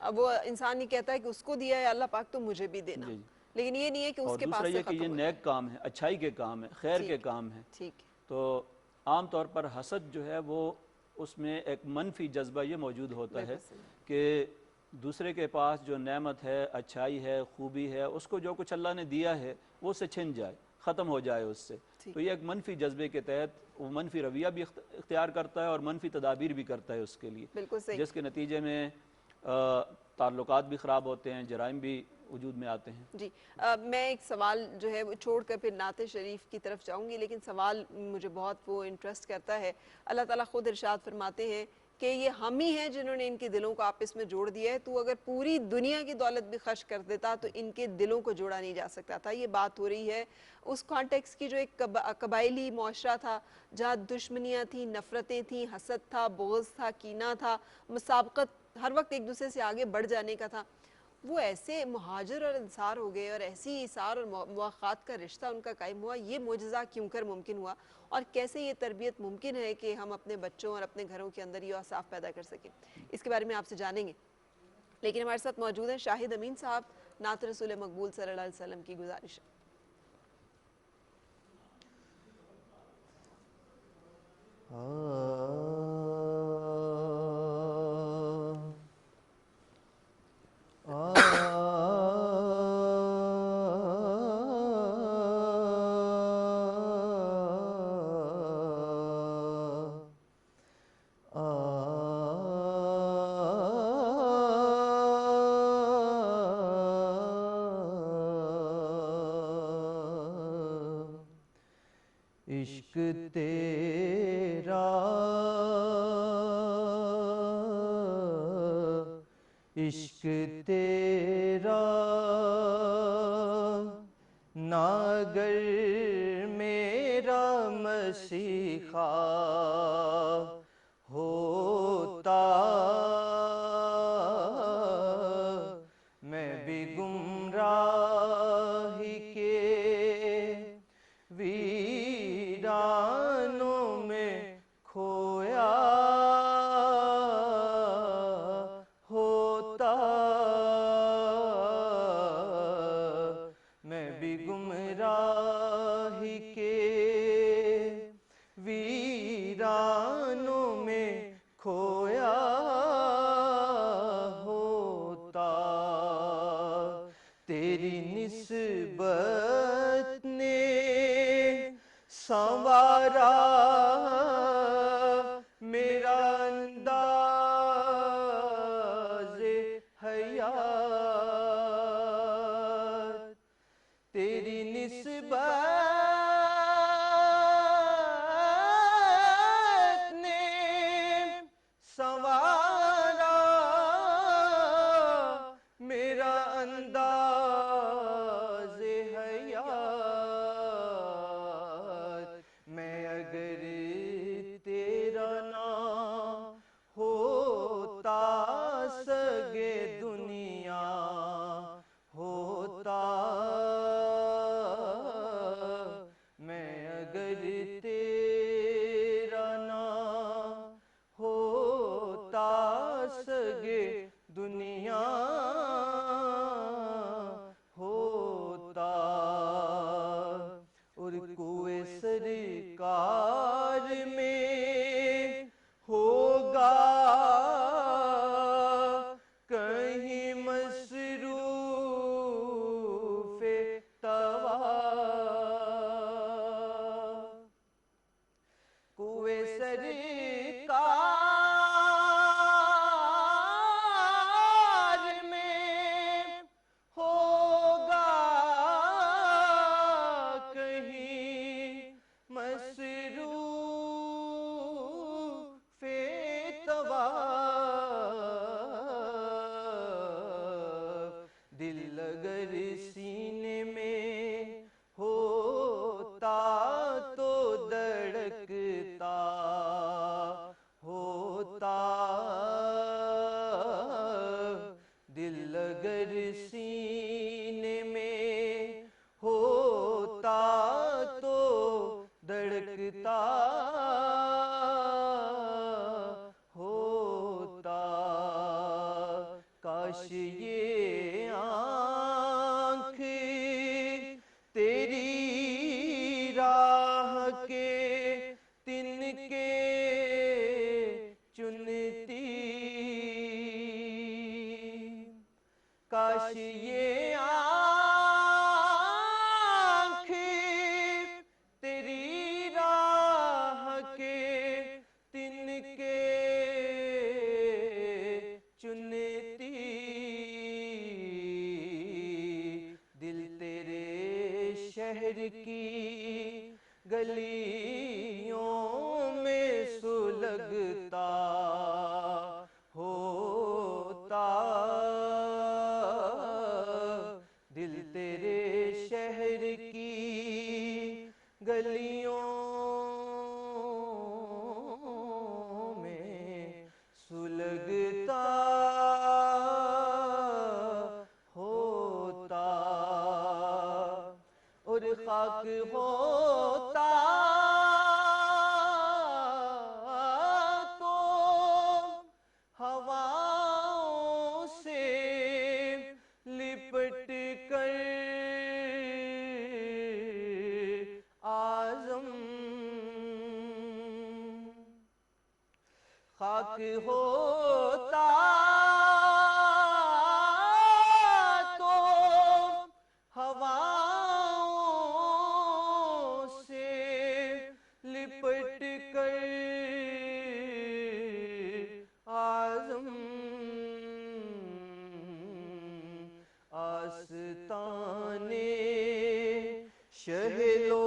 اب وہ انسان یہ کہتا ہے کہ اس کو دیا ہے اللہ پاک تو مجھے بھی دینا، جی جی۔ لیکن یہ نہیں ہے کہ اس اور کے دوسرا پاس یہ سے کہ یہ ختم ہو جائے۔ نیک کام ہے، اچھائی کے کام ہے، خیر کے کام ہیں، ٹھیک ہے۔ تو عام طور پر حسد جو ہے وہ اس میں ایک منفی جذبہ یہ موجود ہوتا ہے بالکل صحیح۔ کہ دوسرے کے پاس جو نعمت ہے، اچھائی ہے، خوبی ہے، اس کو جو کچھ اللہ نے دیا ہے وہ اسے چھن جائے، ختم ہو جائے اس سے، تو یہ ایک منفی جذبے کے تحت وہ منفی رویہ بھی اختیار کرتا ہے اور منفی تدابیر بھی کرتا ہے اس کے لیے، بالکل صحیح۔ جس کے نتیجے میں تعلقات بھی خراب ہوتے ہیں، جرائم بھی وجود میں آتے ہیں۔ جی میں ایک سوال جو ہے وہ چھوڑ کر پھر نعت شریف کی طرف جاؤں گی، لیکن سوال مجھے بہت وہ انٹرسٹ کرتا ہے۔ اللہ تعالیٰ خود ارشاد فرماتے ہیں کہ یہ ہم ہی ہیں جنہوں نے ان کے دلوں کو آپس میں جوڑ دیا ہے، تو اگر پوری دنیا کی دولت بھی خرچ کر دیتا تو ان کے دلوں کو جوڑا نہیں جا سکتا تھا۔ یہ بات ہو رہی ہے اس کانٹیکس کی جو ایک قبائلی معاشرہ تھا، جہاں دشمنیاں تھیں، نفرتیں تھیں، حسد تھا، بغض تھا، کینہ تھا، مسابقت، ہر وقت ایک دوسرے سے آگے بڑھ جانے کا تھا۔ وہ ایسے مہاجر اور انصار ہو گئے اور ایسی ایثار اور مواخات کا رشتہ ان کا قائم ہوا۔ یہ معجزہ کیوں کر ممکن ہوا اور کیسے یہ تربیت ممکن ہے کہ ہم اپنے بچوں اور اپنے گھروں کے اندر یہ اوصاف پیدا کر سکیں، اس کے بارے میں آپ سے جانیں گے۔ لیکن ہمارے ساتھ موجود ہیں شاہد امین صاحب، نعت رسول مقبول صلی اللہ علیہ وسلم کی گزارش۔ عشق تیرا، عشق تیرا ناگر میرا مسیحا ہوتا، میں بھی گمراہی کے ویرانوں میں کھویا ہوتا، میں بھی گمراہی کے ویرانوں میں کھویا ہوتا، تیری نسبت نے سنوارا میرا انداز حیات، تیری نسبت نے سنوارا میرا انداز حیات، میں اگر تیرا نہ ہوتا سگے دنیا ہوتا، میں اگر تیرا نہ ہوتا سگے دنیا ہوتا، اور کوئے سرکار میں ہوگا کہیں مصروف طواف، کوئے سرکار میں ہوگا کہیں مصروف طواف، دل اگر سینے میں ہوتا تو دھڑکتا ہوتا، دل اگر سینے میں ہوتا تو دھڑکتا ہوتا، کاش کاش یہ آنکھ تیری راہ کے تنکے چنتی، کاش یہ آنکھ تیری راہ کے تنکے چنتی، دل تیرے شہر کی گلیوں میں سلگتا ہوتا، دل تیرے شہر کی گلیوں میں سلگتا ہوتا، اور خاک ہوتا تو ہواؤں سے لپٹ کر اعظم، خاک ہوتا تو ہواؤں سے لپٹ کر اعظم، آستانے شہلو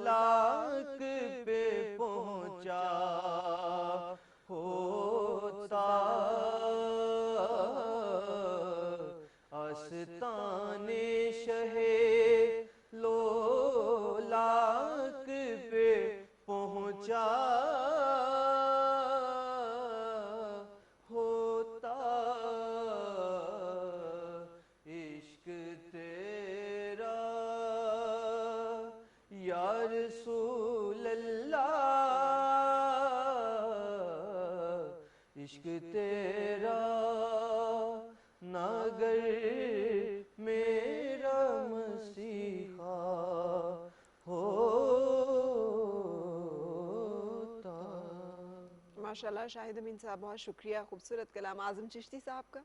لاک پہ پہنچا ہوتا، آستانے شہلو لاک پہ پہنچا ہوتا، عشق تیرا یا رسول اللہ، عشق تیرا ناگر میرا مسیحا ہوتا۔ ماشاءاللہ شاہد امین صاحب بہت شکریہ، خوبصورت کلام۔ اعظم چشتی صاحب کا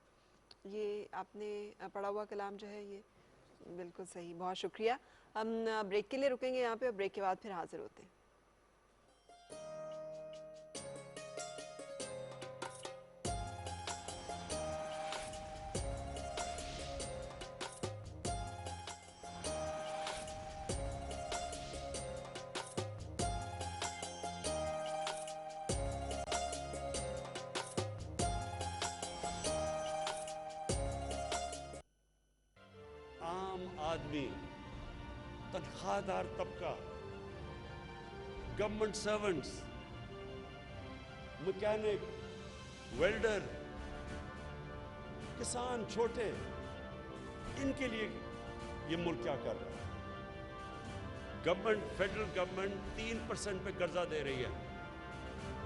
یہ آپ نے پڑھا ہوا کلام جو ہے یہ بالکل صحیح، بہت شکریہ۔ ہم بریک کے لیے رکیں گے یہاں پہ، اور بریک کے بعد پھر حاضر ہوتے ہیں۔ عام آدمی، تنخواہ دار طبقہ، گورنمنٹ سرونٹس، مکینک، ویلڈر، کسان چھوٹے، ان کے لیے یہ ملک کیا کر رہا ہے؟ گورنمنٹ، فیڈرل گورنمنٹ 3% پہ قرضہ دے رہی ہے،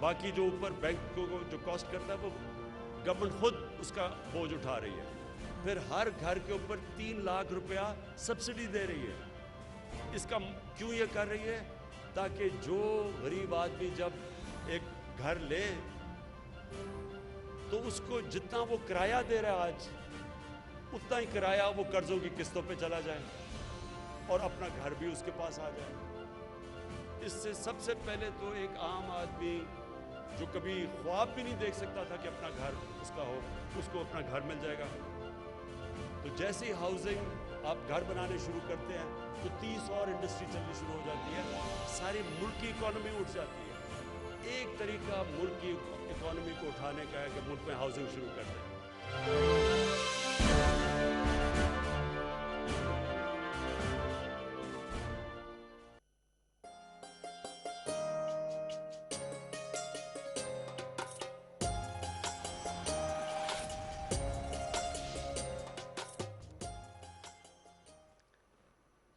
باقی جو اوپر بینک کو جو کاسٹ کرتا ہے وہ گورنمنٹ خود اس کا بوجھ اٹھا رہی ہے۔ پھر ہر گھر کے اوپر 3 لاکھ روپیہ سبسڈی دے رہی ہے۔ اس کا کیوں یہ کر رہی ہے؟ تاکہ جو غریب آدمی جب ایک گھر لے تو اس کو جتنا وہ کرایہ دے رہا ہے آج، اتنا ہی کرایہ وہ قرضوں کی قسطوں پہ چلا جائے اور اپنا گھر بھی اس کے پاس آ جائے۔ اس سے سب سے پہلے تو ایک عام آدمی جو کبھی خواب بھی نہیں دیکھ سکتا تھا کہ اپنا گھر اس کا ہو، اس کو اپنا گھر مل جائے گا۔ تو جیسے ہی ہاؤسنگ آپ گھر بنانے شروع کرتے ہیں تو 30 اور انڈسٹری چلنی شروع ہو جاتی ہے، ساری ملک کی اکانومی اٹھ جاتی ہے۔ ایک طریقہ ملک کی اکانومی کو اٹھانے کا ہے کہ ملک میں ہاؤسنگ شروع کر دیں۔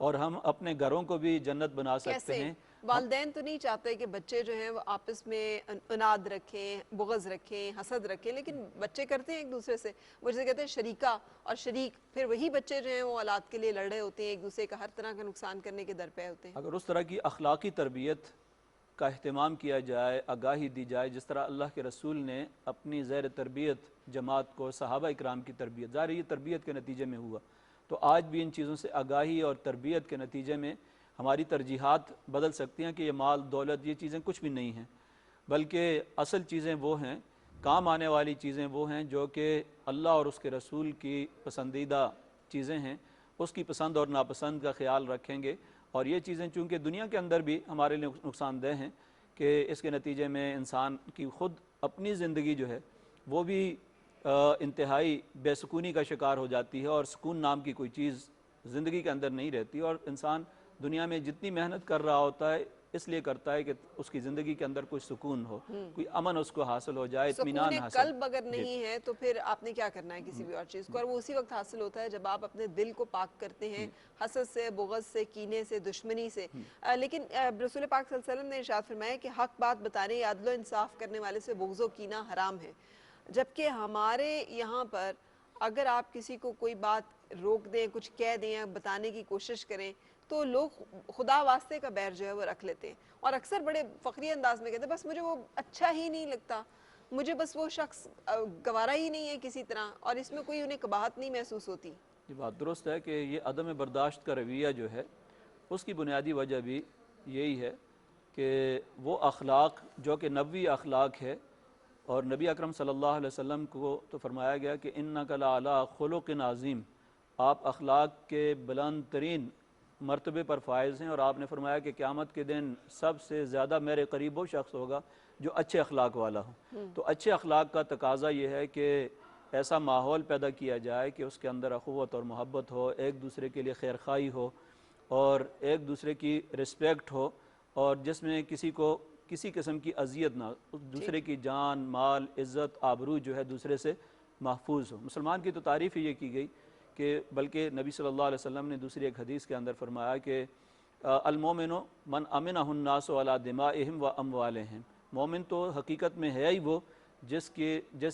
اور ہم اپنے گھروں کو بھی جنت بنا سکتے ہیں۔ والدین تو نہیں چاہتے کہ بچے جو ہیں وہ آپس میں اناد رکھیں، بغض رکھیں، حسد رکھیں، لیکن بچے کرتے ہیں ایک دوسرے سے، وہ جسے کہتے ہیں شریکہ اور شریک، پھر وہی بچے جو ہیں وہ اولاد کے لیے لڑ رہے ہوتے ہیں، ایک دوسرے کا ہر طرح کا نقصان کرنے کے درپے ہوتے ہیں۔ اگر اس طرح کی اخلاقی تربیت کا اہتمام کیا جائے، آگاہی دی جائے، جس طرح اللہ کے رسول نے اپنی زیر تربیت جماعت کو، صحابہ اکرام کی تربیت، ظاہر یہ تربیت کے نتیجے میں ہوا، تو آج بھی ان چیزوں سے آگاہی اور تربیت کے نتیجے میں ہماری ترجیحات بدل سکتی ہیں کہ یہ مال دولت یہ چیزیں کچھ بھی نہیں ہیں، بلکہ اصل چیزیں وہ ہیں، کام آنے والی چیزیں وہ ہیں جو کہ اللہ اور اس کے رسول کی پسندیدہ چیزیں ہیں، اس کی پسند اور ناپسند کا خیال رکھیں گے، اور یہ چیزیں چونکہ دنیا کے اندر بھی ہمارے لیے نقصان دہ ہیں کہ اس کے نتیجے میں انسان کی خود اپنی زندگی جو ہے وہ بھی انتہائی بے سکونی کا شکار ہو جاتی ہے، اور سکون نام کی کوئی چیز زندگی کے اندر نہیں رہتی، اور انسان دنیا میں جتنی محنت کر رہا ہوتا ہے اس لیے کرتا ہے کہ اس کی زندگی کے اندر کوئی سکون ہو، کوئی امن اس کو حاصل ہو جائے، اطمینان سکون حاصل۔ قلب اگر نہیں ہے تو پھر آپ نے کیا کرنا ہے کسی بھی اور چیز کو، اور وہ اسی وقت حاصل ہوتا ہے جب آپ اپنے دل کو پاک کرتے ہیں حسد سے، بغض سے، کینے سے، دشمنی سے۔ لیکن رسول پاک صلی اللہ علیہ وسلم نے ارشاد فرمایا کہ حق بات بتانے، عدل و انصاف کرنے والے سے بغض و کینہ حرام ہے، جبکہ ہمارے یہاں پر اگر آپ کسی کو کوئی بات روک دیں، کچھ کہہ دیں یا بتانے کی کوشش کریں تو لوگ خدا واسطے کا بیر جو ہے وہ رکھ لیتے ہیں، اور اکثر بڑے فخری انداز میں کہتے ہیں بس مجھے وہ اچھا ہی نہیں لگتا، مجھے بس وہ شخص گوارا ہی نہیں ہے کسی طرح، اور اس میں کوئی انہیں قباحت نہیں محسوس ہوتی۔ یہ بات درست ہے کہ یہ عدم برداشت کا رویہ جو ہے اس کی بنیادی وجہ بھی یہی ہے کہ وہ اخلاق جو کہ نبوی اخلاق ہے، اور نبی اکرم صلی اللہ علیہ وسلم کو تو فرمایا گیا کہ انک لعلی خلق عظیم، آپ اخلاق کے بلند ترین مرتبے پر فائز ہیں، اور آپ نے فرمایا کہ قیامت کے دن سب سے زیادہ میرے قریب وہ شخص ہوگا جو اچھے اخلاق والا ہو۔ تو اچھے اخلاق کا تقاضا یہ ہے کہ ایسا ماحول پیدا کیا جائے کہ اس کے اندر اخوت اور محبت ہو، ایک دوسرے کے لیے خیرخواہی ہو، اور ایک دوسرے کی رسپیکٹ ہو، اور جس میں کسی کو کسی قسم کی اذیت نہ ہو، دوسرے کی جان، مال، عزت، آبرو جو ہے دوسرے سے محفوظ ہو۔ مسلمان کی تو تعریف ہی یہ کی گئی کہ بلکہ نبی صلی اللہ علیہ وسلم نے دوسری ایک حدیث کے اندر فرمایا کہ المومن من امنہ الناس علی دمائہم و اموالہم، مومن تو حقیقت میں ہے ہی وہ جس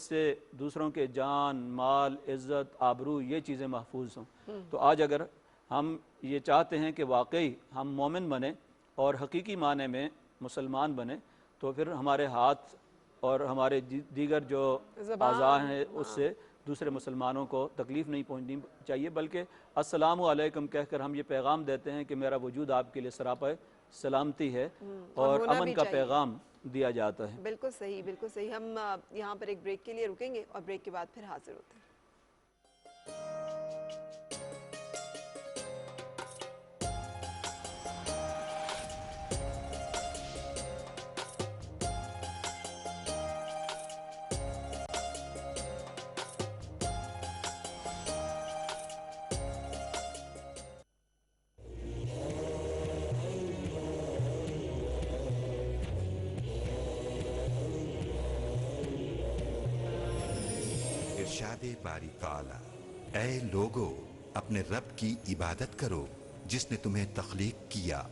سے دوسروں کے جان، مال، عزت، آبرو یہ چیزیں محفوظ ہوں۔ تو آج اگر ہم یہ چاہتے ہیں کہ واقعی ہم مومن بنیں اور حقیقی معنی میں مسلمان بنیں، تو پھر ہمارے ہاتھ اور ہمارے دیگر جو اعضاء ہیں اس سے دوسرے مسلمانوں کو تکلیف نہیں پہنچنی چاہیے، بلکہ السلام علیکم کہہ کر ہم یہ پیغام دیتے ہیں کہ میرا وجود آپ کے لیے سراپا سلامتی ہے، اور امن کا پیغام دیا جاتا ہے۔ بالکل صحیح، بالکل صحیح۔ ہم یہاں پر ایک بریک کے لیے رکیں گے اور بریک کے بعد پھر حاضر ہوتے ہیں۔ ارشاد باری تعالی، اے لوگو اپنے رب کی عبادت کرو جس نے تمہیں تخلیق کیا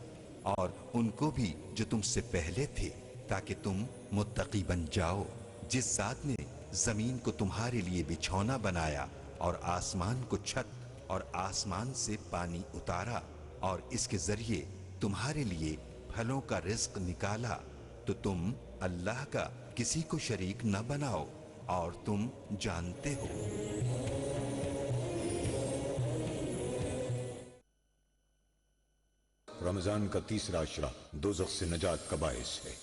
اور ان کو بھی جو تم سے پہلے تھے تاکہ تم متقی بن جاؤ، جس ذات نے زمین کو تمہارے لیے بچھونا بنایا اور آسمان کو چھت اور آسمان سے پانی اتارا اور اس کے ذریعے تمہارے لیے پھلوں کا رزق نکالا، تو تم اللہ کا کسی کو شریک نہ بناؤ اور تم جانتے ہو۔ رمضان کا تیسرا عشرہ دوزخ سے نجات کا باعث ہے۔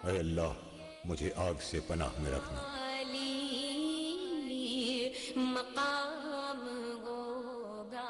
اے اللہ مجھے آگ سے پناہ میں رکھنا۔ مقام ہوگا۔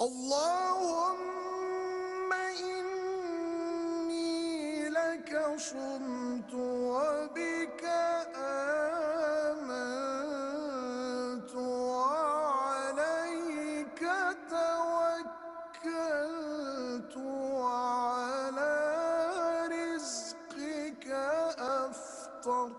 اللهم إني لك صمت وبك آمنت وعليك توكلت وعلى رزقك أفطرت।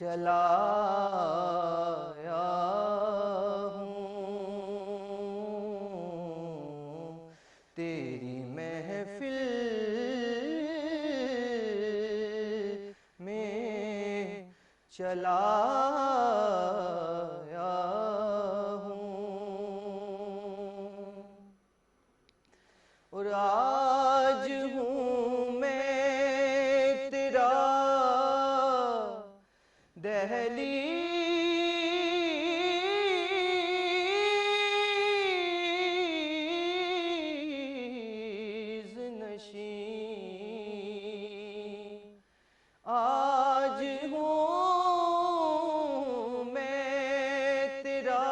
چلایا ہوں تیری محفل میں چلایا ہوں اور آج ہوں میں تیرا دہلیز نشین آج ہوں میں تیرا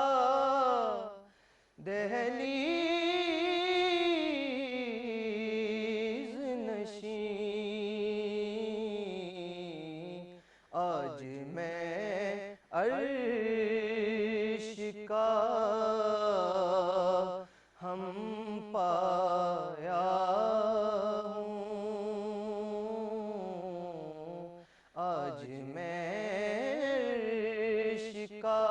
دہلیز نشین آج میں عرش کا ہم پایا ہوں آج میں عرش کا